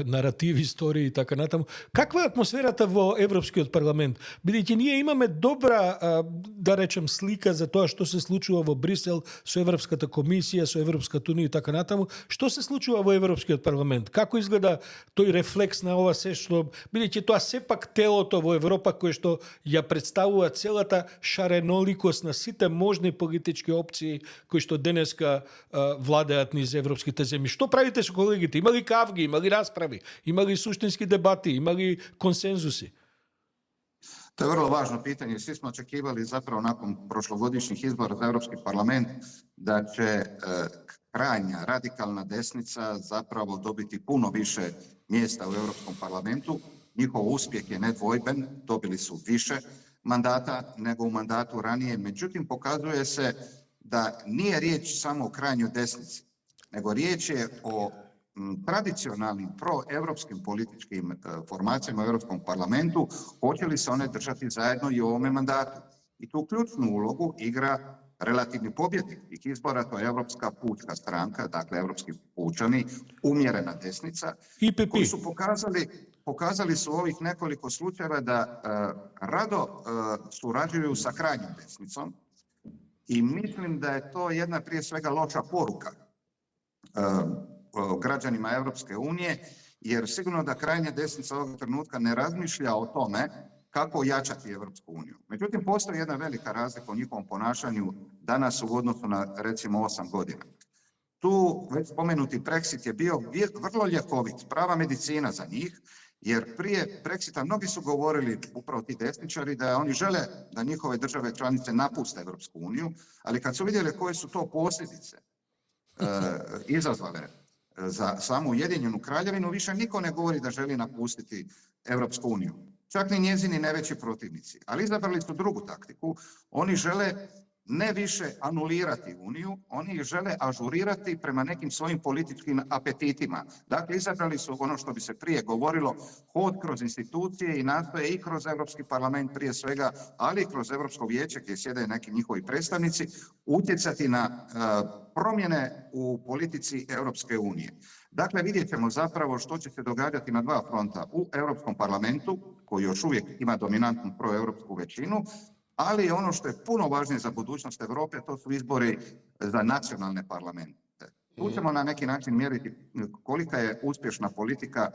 наративи, истории и така натаму. Каква е атмосферата во Европскиот парламент? Бидејќи ние имаме добра, да речем, слика за тоа што се случува во Брисел со Европската комисија, со Европската унија и така натаму. Што се случува во Европскиот парламент? Како изгледа тој рефлекс на ова се што, бидејќи тоа сепак телото во Европа кое што ја представува целата шареноликост на сите можни политички опции кои што денеска владеат низ европските земји. Што правите со колегите? Има ли кавги, има ли расправи, има ли суштински дебати, има ли консензуси? To je vrlo važno pitanje. Svi smo očekivali zapravo nakon prošlogodišnjih izbora za Europski parlament da će krajnja radikalna desnica zapravo dobiti puno više mjesta u Europskom parlamentu. Njihov uspjeh je nedvojben, dobili su više mandata nego u mandatu ranije. Međutim, pokazuje se da nije riječ samo o krajnjoj desnici, nego riječ je o tradicionalnim proevropskim političkim formacijama u Europskom parlamentu, hoće li se one držati zajedno i u ovome mandatu. I tu ključnu ulogu igra relativni pobjednik tih izbora, to je Europska pučka stranka, dakle Europski pučani, umjerena desnica, IPP. Koji su pokazali su u ovih nekoliko slučajeva da rado surađuju sa krajnjom desnicom i mislim da je to jedna prije svega loša poruka građanima Europske unije, jer sigurno da krajnja desnica ovog trenutka ne razmišlja o tome kako ojačati Europsku uniju. Međutim, postoji jedna velika razlika u njihovom ponašanju danas u odnosu na recimo 8 godina. Tu već spomenuti Brexit je bio vrlo ljekovit, prava medicina za njih, jer prije Brexita mnogi su govorili, upravo ti desničari, da oni žele da njihove države članice napuste Europsku uniju, ali kad su vidjeli koje su to posljedice izazvale za samu Ujedinjenu Kraljevinu, više niko ne govori da želi napustiti Europsku uniju. Čak ni njezini najveći protivnici. Ali izabrali su drugu taktiku. Oni žele ne više anulirati Uniju, oni ih žele ažurirati prema nekim svojim političkim apetitima. Dakle, izabrali su ono što bi se prije govorilo, hod kroz institucije i nastoje i kroz Europski parlament prije svega, ali i kroz Europsko vijeće gdje sjede neki njihovi predstavnici, utjecati na promjene u politici Europske unije. Dakle, vidjet ćemo zapravo što će se događati na dva fronta u Europskom parlamentu, koji još uvijek ima dominantnu proeuropsku većinu, ali ono što je puno važnije za budućnost Europe, to su izbori za nacionalne parlamente. Tu ćemo na neki način mjeriti kolika je uspješna politika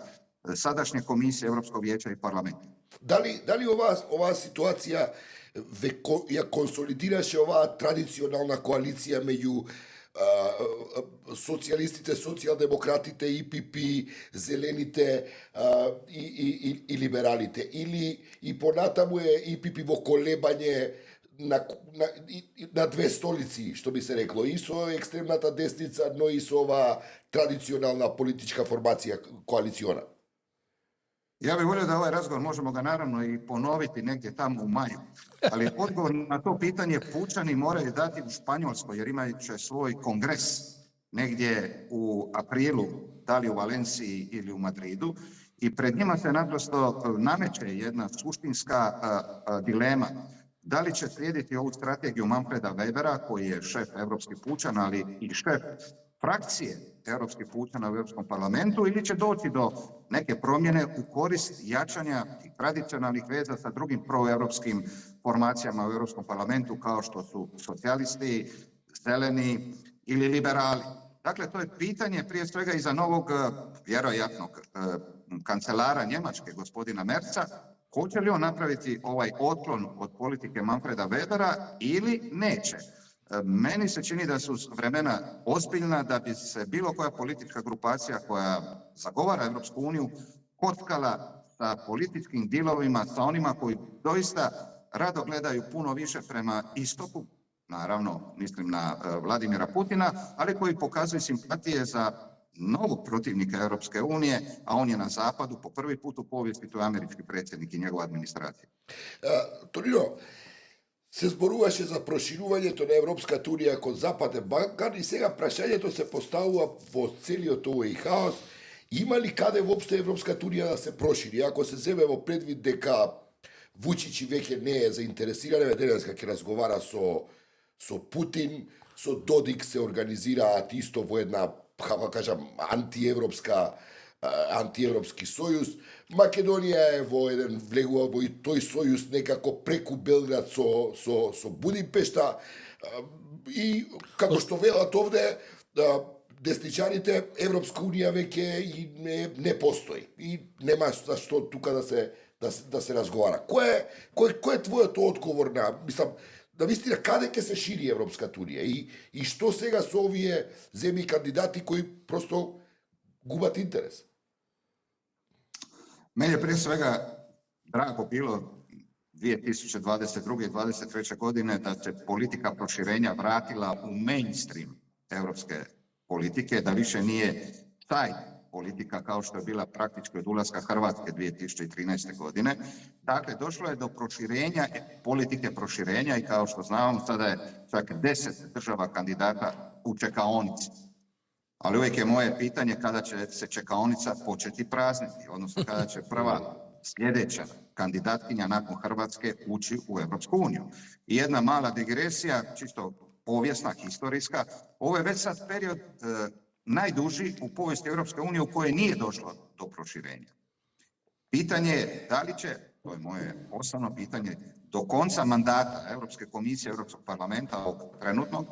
sadašnje komisije Europskog vijeća i parlamenta. Da li ova situacija konsolidiraše ova tradicionalna koalicija među socijalistите, socijaldemokratite, IPP, zelenite i liberalite? Ili i ponatamu je IPP-vo kolebanje na dve stolici, što bi se reklo, i so ekstremната desnica, no i so ova tradicionalna politička formacija koaliciona? Ja bih volio da ovaj razgovor možemo ga naravno i ponoviti negdje tamo u maju, ali odgovor na to pitanje pučani moraju dati u Španjolskoj jer imajući svoj kongres negdje u aprilu, da li u Valenciji ili u Madridu, i pred njima se naprosto nameće jedna suštinska dilema. Da li će slijediti ovu strategiju Manfreda Webera, koji je šef Europskih pučana, ali i šef frakcije Europskih pučana u Europskom parlamentu, ili će doći do neke promjene u korist jačanja tradicionalnih veza sa drugim proeuropskim formacijama u Europskom parlamentu, kao što su socijalisti, zeleni ili liberali. Dakle, to je pitanje prije svega i za novog, vjerojatnog kancelara Njemačke, gospodina Merza, hoće li on napraviti ovaj otklon od politike Manfreda Webera ili neće. Meni se čini da su vremena ozbiljna da bi se bilo koja politička grupacija koja zagovara Europsku uniju kockala sa političkim dilovima, sa onima koji doista rado gledaju puno više prema istoku, naravno mislim na Vladimira Putina, ali koji pokazuju simpatije za novog protivnika Europske unije, a on je na zapadu po prvi put u povijesti, to je američki predsjednik i njegova administracija. Tonino, се зборуваше за проширувањето на Европската унија кон Западен Балкан и сега прашањето се поставува во целиот овој хаос. Има ли каде воопшто Европската унија да се прошири? Ако се земе во предвид дека Вучич веќе не е заинтересиран, денеска ќе разговара со Путин, со Додик се организираат исто во една, како кажам, антиевропски сојуз. Македонија е во еден влегува во тој сојуз некако преку Белград со Будимпешта и како што велат овде десничарите, Европска унија веќе и не постои и нема зашто тука да се разговара. Кој е твојот одговор на, мислам, да вистина каде ќе се шири Европската унија и што сега со овие земји кандидати кои просто губат интерес? Meni je prije svega drago bilo 2022. i 2023. godine da se politika proširenja vratila u mainstream europske politike, da više nije taj politika kao što je bila praktički od ulaska Hrvatske 2013. godine. Dakle, došlo je do proširenja, politike proširenja i kao što znamo, sada je čak 10 država kandidata u čekaonici. Ali uvijek je moje pitanje kada će se čekaonica početi prazniti, odnosno kada će prva sljedeća kandidatkinja nakon Hrvatske ući u Europsku uniju. I jedna mala digresija, čisto povijesna, historijska, ovo je već sad period najduži u povijesti Europske unije u kojoj nije došlo do proširenja. Pitanje je da li će, to je moje osnovno pitanje, do konca mandata Europske komisije, Europskog parlamenta, ovog trenutnog,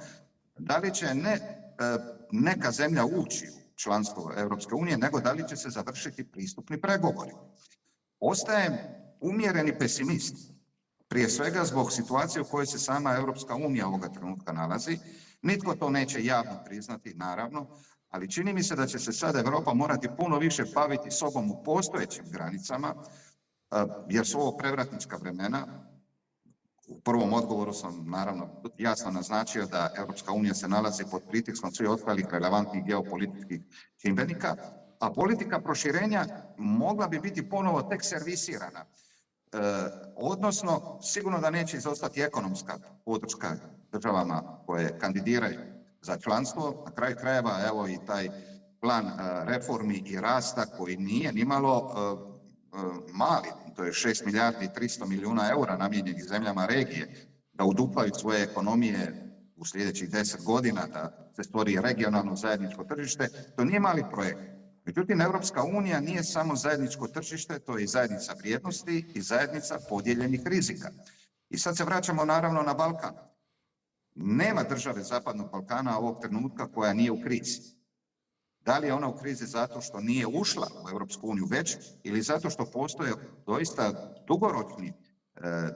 da li će neka zemlja ući u članstvo Europske unije, nego da li će se završiti pristupni pregovori. Ostajem umjereni pesimist, prije svega zbog situacije u kojoj se sama Europska unija ovoga trenutka nalazi. Nitko to neće javno priznati, naravno, ali čini mi se da će se sada Europa morati puno više baviti sobom u postojećim granicama, jer su ovo prevratnička vremena U prvom odgovoru sam naravno jasno naznačio da Europska unija se nalazi pod pritiskom svih ostalih relevantnih geopolitičkih čimbenika, a politika proširenja mogla bi biti ponovo tek servisirana. Odnosno, sigurno da neće izostati ekonomska podrška državama koje kandidiraju za članstvo. Na kraju krajeva, evo i taj plan reformi i rasta koji nije nimalo mali, to je 6 milijardi i 300 milijuna eura namijenjenih zemljama regije, da uduplaju svoje ekonomije u sljedećih 10 godina, da se stvori regionalno zajedničko tržište, to nije mali projekt. Međutim, Europska unija nije samo zajedničko tržište, to je i zajednica vrijednosti i zajednica podijeljenih rizika. I sad se vraćamo naravno na Balkan. Nema države Zapadnog Balkana ovog trenutka koja nije u krizi. Da li je ona u krizi zato što nije ušla u Europsku uniju već ili zato što postoje doista dugoročni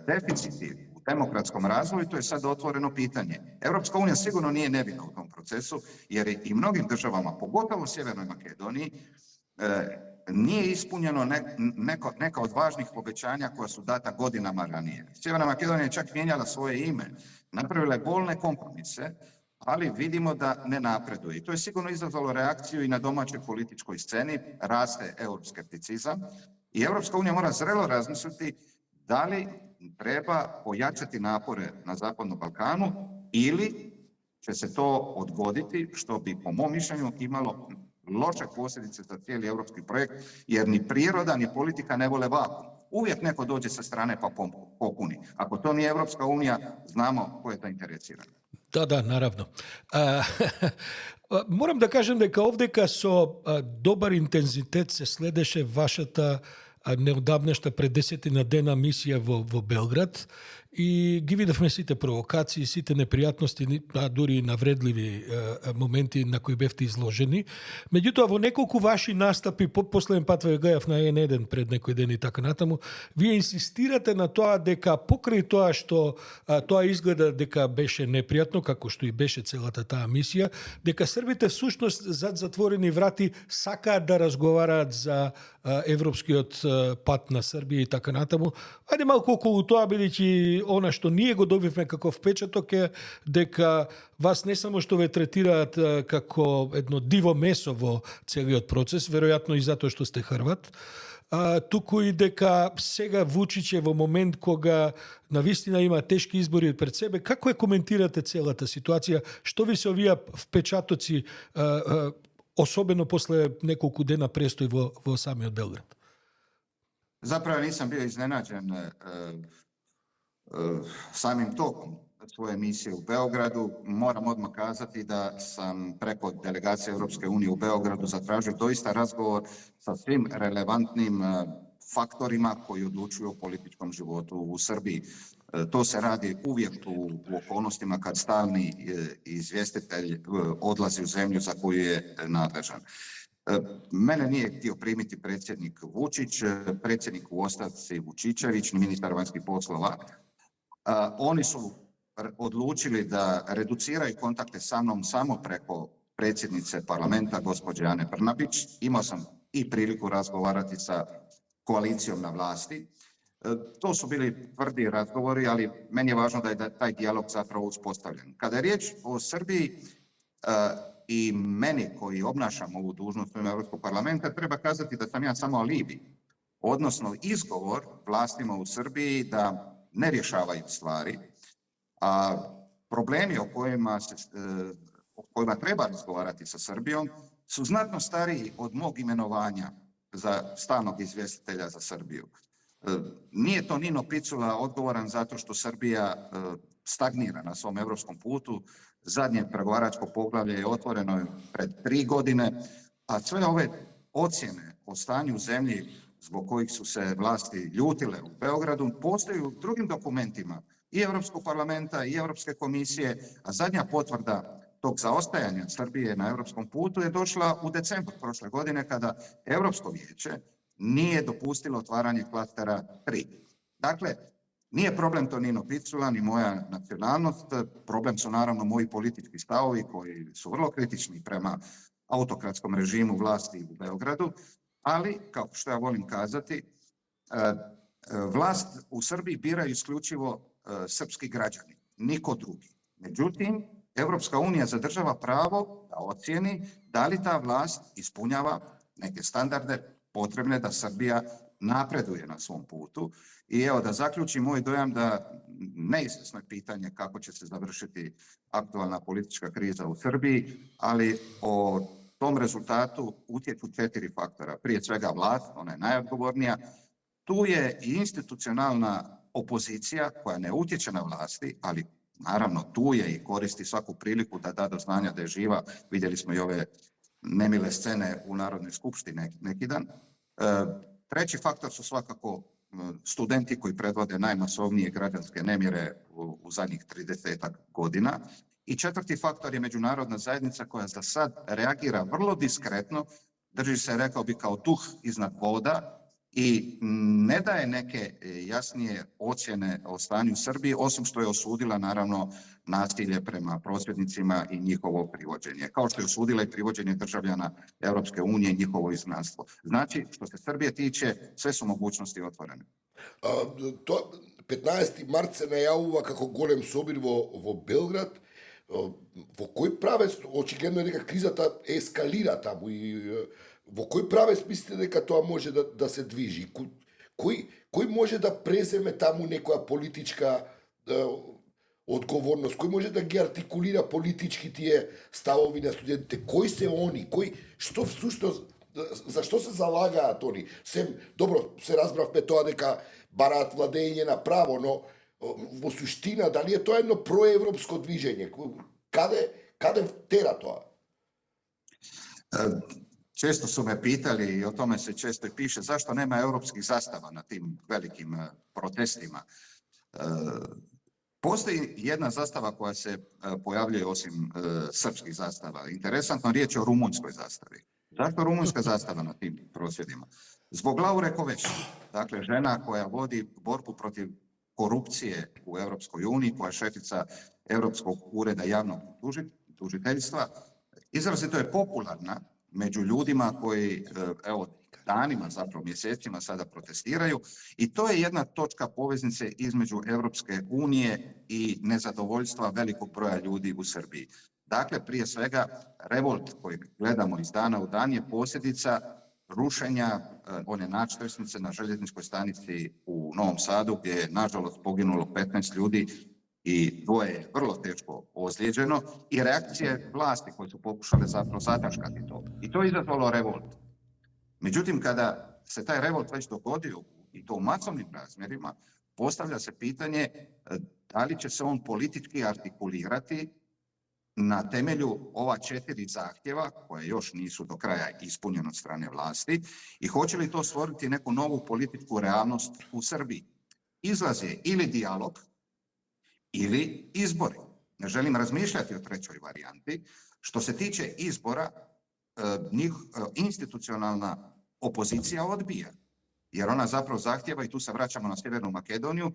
deficiti u demokratskom razvoju, to je sad otvoreno pitanje. Europska unija sigurno nije nebitna u tom procesu, jer i mnogim državama, pogotovo Sjevernoj Makedoniji, nije ispunjeno neka od važnih obećanja koja su data godinama ranije. Sjeverna Makedonija je čak mijenjala svoje ime, napravila je bolne kompromise, ali vidimo da ne napreduje. I to je sigurno izazvalo reakciju i na domaćoj političkoj sceni, raste euroskepticizam i Europska unija mora zrelo razmisliti da li treba pojačati napore na Zapadnom Balkanu ili će se to odgoditi, što bi po mom mišljenju imalo loše posljedice za cijeli europski projekt, jer ni priroda ni politika ne vole vakuum. Uvijek neko dođe sa strane pa popuni. Ako to nije Europska unija, znamo ko je zainteresiran. Da, naravno. Moram да кажем дека овдека со добар интензитет се следеше вашата неодамнешта пред 10 дена мисија во Белград и ги видовме сите провокации, сите непријатности, а дури и навредливи моменти на кои бевте изложени. Меѓутоа, во неколку ваши настапи, последен пат ве гледав на N1 пред некој ден и така натаму, вие инсистирате на тоа дека покрај тоа што тоа изгледа дека беше непријатно, како што и беше целата таа мисија, дека србите всушност зад затворени врати сакаат да разговараат за европскиот пат на Србија и така натаму. Ајде малку околу тоа, бидејќи она што ние го добивме како впечаток е дека вас не само што ве третираат како едно диво месо во целиот процес, веројатно и затоа што сте Хрват, туку и дека сега Вучич е во момент кога навистина има тешки избори пред себе. Како ја коментирате целата ситуација? Што ви се овие впечатоци, особено после неколку дена престој во самиот Белград? Zapravo nisam bio iznenađen samim tokom svoje misije u Beogradu. Moram odmah kazati da sam preko delegacije Europske unije u Beogradu zatražio doista razgovor sa svim relevantnim faktorima koji odlučuju o političkom životu u Srbiji. To se radi uvijek u okolnostima kad stalni izvjestitelj odlazi u zemlju za koju je nadležan. Mene nije htio primiti predsjednik Vučić, predsjednik u ostavci Vučićević, ni ministar vanjskih poslova. Oni su odlučili da reduciraju kontakte sa mnom samo preko predsjednice parlamenta, gospođe Ane Brnabić. Imao sam i priliku razgovarati sa koalicijom na vlasti. To su bili tvrdi razgovori, ali meni je važno da je taj dijalog zapravo uspostavljen. Kada je riječ o Srbiji i meni koji obnašam ovu dužnost u ime Europskog parlamenta, treba kazati da sam ja samo alibi, odnosno izgovor vlastima u Srbiji da ne rješavaju stvari, a problemi o kojima treba razgovarati sa Srbijom su znatno stariji od mog imenovanja za stalnog izvjestitelja za Srbiju. Nije to Nino Picula odgovoran zato što Srbija stagnira na svom europskom putu. Zadnje pregovaračko poglavlje je otvoreno pred 3 godine, a sve ove ocjene o stanju u zemlji zbog kojih su se vlasti ljutile u Beogradu postoji u drugim dokumentima i Europskog parlamenta i Europske komisije, a zadnja potvrda tog zaostajanja Srbije na europskom putu je došla u decembru prošle godine kada Europsko vijeće nije dopustilo otvaranje klastera 3. Dakle, nije problem to Nino Picula ni moja nacionalnost, problem su naravno moji politički stavovi koji su vrlo kritični prema autokratskom režimu vlasti u Beogradu, ali, kao što ja volim kazati, vlast u Srbiji biraju isključivo srpski građani, niko drugi. Međutim, Europska unija zadržava pravo da ocijeni da li ta vlast ispunjava neke standarde potrebne da Srbija napreduje na svom putu. I evo da zaključim moj dojam da neizvjesno je pitanje kako će se završiti aktualna politička kriza u Srbiji, ali o tom rezultatu utječu 4 faktora. Prije svega vlast, ona je najodgovornija. Tu je i institucionalna opozicija koja ne utječe na vlasti, ali naravno tu je i koristi svaku priliku da da do znanja da je živa. Vidjeli smo i ove nemile scene u Narodnoj skupštini neki dan. Treći faktor su svakako studenti koji predvode najmasovnije građanske nemire u zadnjih 30 godina. I četvrti faktor je međunarodna zajednica koja za sad reagira vrlo diskretno, drži se, rekao bi, kao duh iznad voda i ne daje neke jasnije ocjene o stanju u Srbiji, osim što je osudila naravno nasilje prema prosvjednicima i njihovo privođenje. Kao što je osudila i privođenje državljana Europske unije i njihovo izgnanstvo. Znači, što se Srbije tiče, sve su mogućnosti otvorene. 15. mart se najavува како голем собир во Белград. Во кој правец, очигледно е дека кризата ескалира таму и во кој правец мислите дека тоа може да се движи? Кој може да преземе таму некоја политичка одговорност? Кој може да ги артикулира политички тие ставови на студентите? Кои се они? Што всушност, за што се залагаат они? Добро, се разбравме тоа дека бараат владење на право, но во суштина, дали е тоа едно проевропско движење? Каде тера тоа? Često su me pitali i o tome se često i piše zašto nema europskih zastava na tim velikim protestima. Postoji jedna zastava koja se pojavljuje osim srpskih zastava. Interesantno, riječ je o rumunjskoj zastavi. Zašto rumunjska zastava na tim prosvjedima? Zbog Laure Kovesi, dakle žena koja vodi borbu protiv korupcije u Europskoj uniji, koja je šefica Europskog ureda javnog tužiteljstva, izrazito je popularna među ljudima koji, evo, danima, zapravo mjesecima sada protestiraju i to je jedna točka poveznice između Europske unije i nezadovoljstva velikog broja ljudi u Srbiji. Dakle, prije svega, revolt koji gledamo iz dana u dan je posljedica rušenja one načetresnice na željezničkoj stanici u Novom Sadu, gdje je nažalost poginulo 15 ljudi i 2 je vrlo teško ozlijeđeno, i reakcije vlasti koje su pokušale zapravo zataškati to. I to je izazvalo revolt. Međutim, kada se taj revolt već dogodio i to u masovnim razmjerima, postavlja se pitanje da li će se on politički artikulirati na temelju ova 4 zahtjeva, koje još nisu do kraja ispunjene od strane vlasti, i hoće li to stvoriti neku novu političku realnost u Srbiji. Izlaz je ili dijalog, ili izbori. Ne želim razmišljati o trećoj varijanti. Što se tiče izbora, njih institucionalna opozicija odbija, jer ona zapravo zahtjeva, i tu se vraćamo na Sjevernu Makedoniju,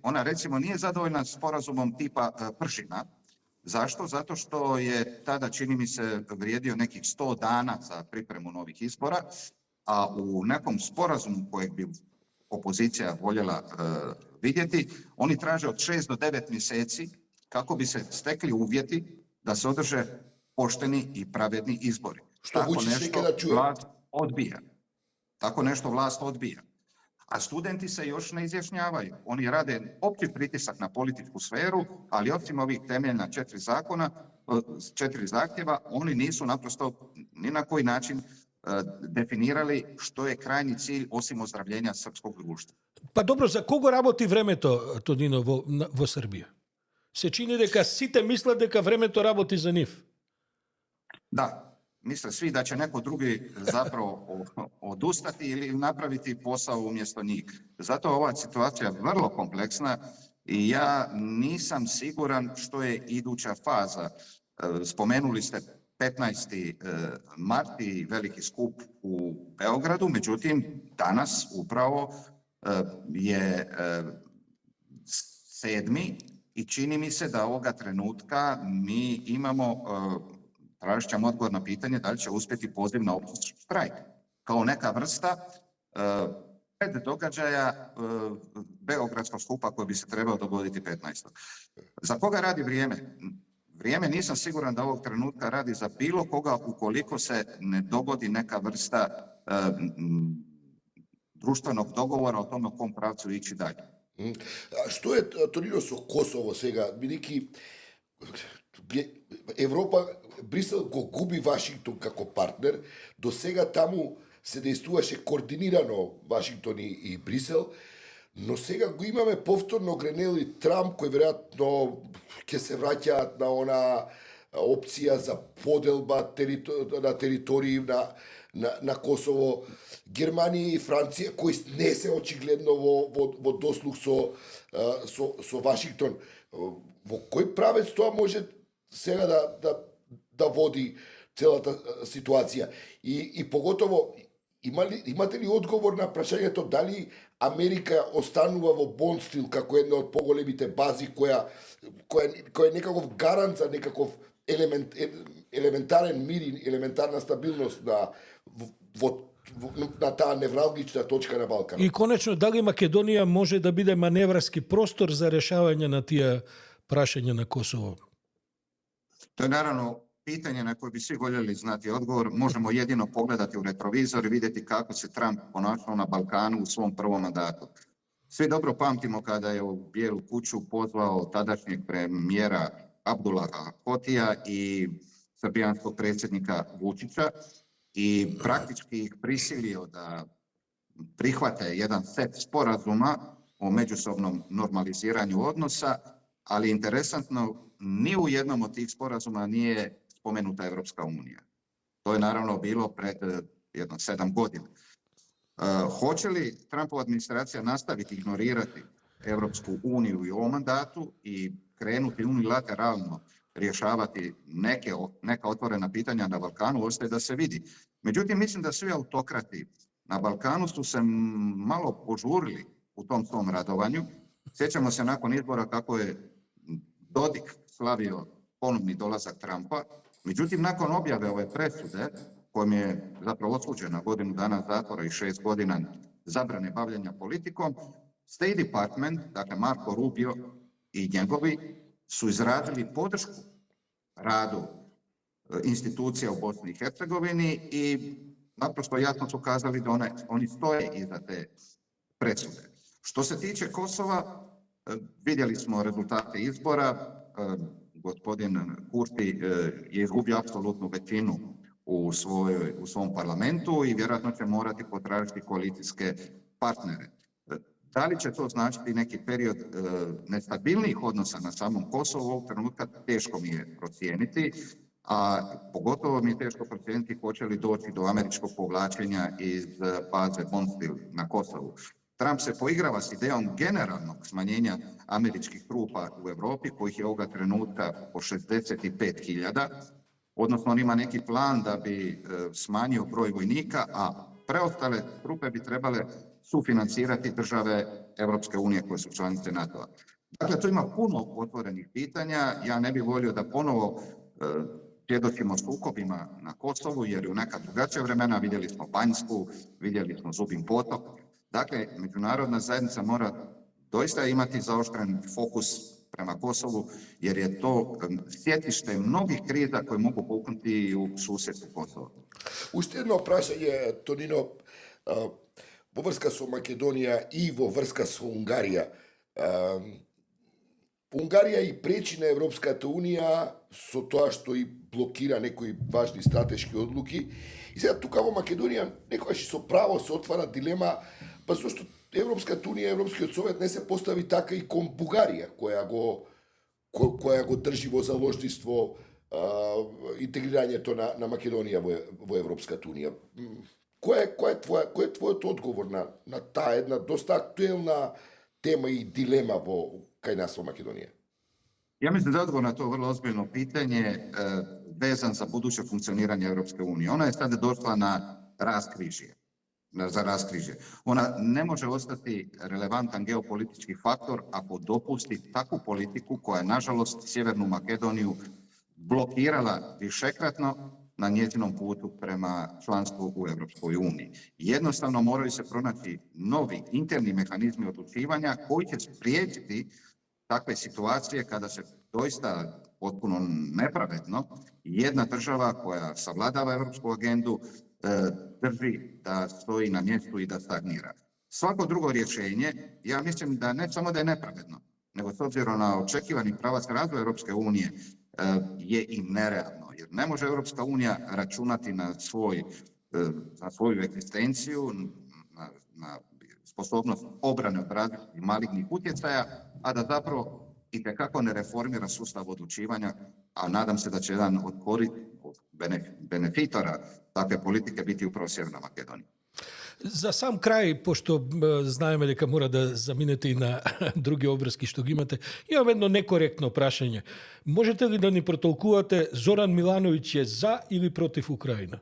ona recimo nije zadovoljna sporazumom tipa Pršina. Zašto? Zato što je tada, čini mi se, vrijedio nekih 100 dana za pripremu novih izbora, a u nekom sporazumu kojeg bi opozicija voljela vidjeti, oni traže od 6 do 9 mjeseci kako bi se stekli uvjeti da se održe pošteni i pravedni izbori. Tako nešto vlast odbija. Tako nešto vlast odbija. A studenti se još ne izjašnjavaju. Oni rade opći pritisak na političku sferu, ali osim ovih temeljna 4 zakona, 4 zahtjeva, oni nisu naprosto ni na koji način definirali što je krajnji cilj osim ozdravljenja srpskog društva. Pa dobro, za koga работи времето, Тодино, во Србија? Се чини дека сите мислат дека времето работи за нив. Da, misle svi da će neko drugi zapravo odustati ili napraviti posao umjesto njih. Zato je ova situacija vrlo kompleksna i ja nisam siguran što je iduća faza. Spomenuli ste 15. mart i veliki skup u Beogradu, međutim danas upravo je 7. i čini mi se da ovoga trenutka mi imamo, tražit ćemo odgovor na pitanje da li će uspjeti poziv na opći štrajk kao neka vrsta pred događaja Beogradskog skupa koji bi se trebao dogoditi 15. Za koga radi vrijeme? Vrijeme nisam siguran da ovog trenutka radi za bilo koga ukoliko se ne dogodi neka vrsta društvenog dogovora o tome u kom pravcu ići dalje. A што е Тонино со Косово сега, бидејќи Европа, Брисел го губи Вашингтон како партнер, до сега таму се действуваше координирано Вашингтон и Брисел, но сега го имаме повторно гренели Трамп кој веројатно ќе се враќаат на она опција за поделба на територии на Косово, Германија и Франција кои не се очигледно во дослуг со Вашингтон. Во кој правец тоа може сега да води целата ситуација? И поготово имате ли одговор на прашањето дали Америка останува во бонд стил како една од поголемите бази која е некаков гарант за некаков елементарен мир и елементарна стабилност на таа невралгична точка на Балкан. И конечно, дали Македонија може да биде маневрски простор за решавање на тие прашања на Косово? To je naravno pitanje na koje bi svi voljeli znati odgovor. Možemo jedino pogledati u retrovizor i vidjeti kako se Trump ponašao na Balkanu u svom prvom mandatu. Svi dobro pamtimo kada je u Bijelu kuću pozvao tadašnjeg premijera Abdullaha Hotija i srbijanskog predsjednika Vučića i praktički ih prisilio da prihvate jedan set sporazuma o međusobnom normaliziranju odnosa, ali interesantno, ni u jednom od tih sporazuma nije spomenuta Evropska unija. To je naravno bilo pred jedno 7 godina. Hoće li Trumpova administracija nastaviti ignorirati Evropsku uniju i u ovom mandatu i krenuti unilateralno rješavati neka otvorena pitanja na Balkanu, ostaje da se vidi. Međutim, mislim da svi autokrati na Balkanu su se malo požurili u tom svom radovanju. Sjećamo se nakon izbora kako je Dodik slavio ponovni dolazak Trumpa. Međutim, nakon objave ove presude, kojom je zapravo osuđena godinu dana zatvora i 6 godina zabrane bavljenja politikom, State Department, dakle Marco Rubio i njegovi, su izradili podršku radu institucija u Bosni i Hercegovini i naprosto jasno su kazali da oni stoje iza te presude. Što se tiče Kosova, vidjeli smo rezultate izbora, gospodin Kurti je izgubio apsolutnu većinu u svom parlamentu i vjerojatno će morati potražiti koalicijske partnere. Da li će to značiti neki period nestabilnijih odnosa na samom Kosovu, ovog trenutka teško mi je procijeniti, a pogotovo mi je teško procijeniti hoće li doći do američkog povlačenja iz baze Bonstil na Kosovu. Trump se poigrava s idejom generalnog smanjenja američkih trupa u Europi, kojih je ovoga trenutka po 65.000, odnosno on ima neki plan da bi smanjio broj vojnika, a preostale trupe bi trebale sufinancirati države Evropske unije koje su članice NATO-a. Dakle, tu ima puno otvorenih pitanja. Ja ne bih volio da ponovo svjedočimo sukobima na Kosovu, jer u neka drugačija vremena vidjeli smo Banjsku, vidjeli smo Zubin potok. Dakle, međunarodna zajednica mora doista imati zaoštren fokus prema Kosovu, jer je to sjetište mnogih kriza koje mogu puknuti u susjedstvu Kosova. Уште едно прашање, Тонино, во врска со Македонија и во врска со Унгарија. Унгарија и пречи на Европската Унија со тоа што и блокира некои важни стратешки одлуки. И сега тука во Македонија некогаш со право се отвара дилема, па зашто Европската Унија, Европскиот совет не се постави така и кон Бугарија, која го држи во заложниство интегрирањето на Македонија во Европската Унија. Кој е твојот одговор на таа една доста актуелна тема и дилема кај нас во Македонија? Ja mislim da je odgovor na to vrlo ozbiljno pitanje vezan za buduće funkcioniranje Europske unije. Ona je sada došla na raskrižje. Ona ne može ostati relevantan geopolitički faktor ako dopusti takvu politiku koja je, nažalost, Sjevernu Makedoniju blokirala višekratno, na njezinom putu prema članstvu u Europskoj uniji. Jednostavno moraju se pronaći novi interni mehanizmi odlučivanja koji će spriječiti takve situacije kada se doista potpuno nepravedno jedna država koja savladava europsku agendu drži da stoji na mjestu i da stagnira. Svako drugo rješenje, ja mislim da ne samo da je nepravedno, nego s obzirom na očekivani pravac razvoja Europske unije je i nerealno, jer ne može Europska unija računati na svoju egzistenciju, na sposobnost obrane od različitih malignih utjecaja, a da zapravo itekako ne reformira sustav odlučivanja, a nadam se da će jedan od benefitora takve politike biti upravo Sjeverna Makedonija. За сам крај, пошто знаеме дека мора да заминете и на други обврски што ги имате, имам едно некоректно прашање. Можете ли да ни протолкувате Зоран Милановиќ е за или против Украина?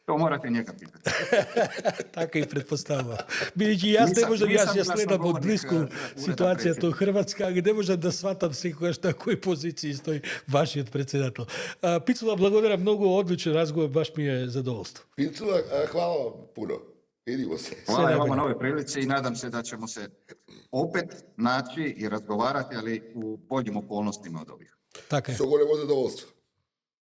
To morate njega pitati. Така и предпоставам. Бидејќи јас не можам, јас ја следам од близко ситуацијата во Хрватска, али не можам да сватам секогаш на кој позиции стои вашиот председател. Пицула, благодарам многу, одличен разговор, баш ми е задоволство. Пицула, hvala vam puno. Vidimo se. Hvala i vama na ovoj prilici i nadam se da ćemo se opet naći i razgovarati, ali u boljim okolnostima od ovih. Така е. Со големо задоволство.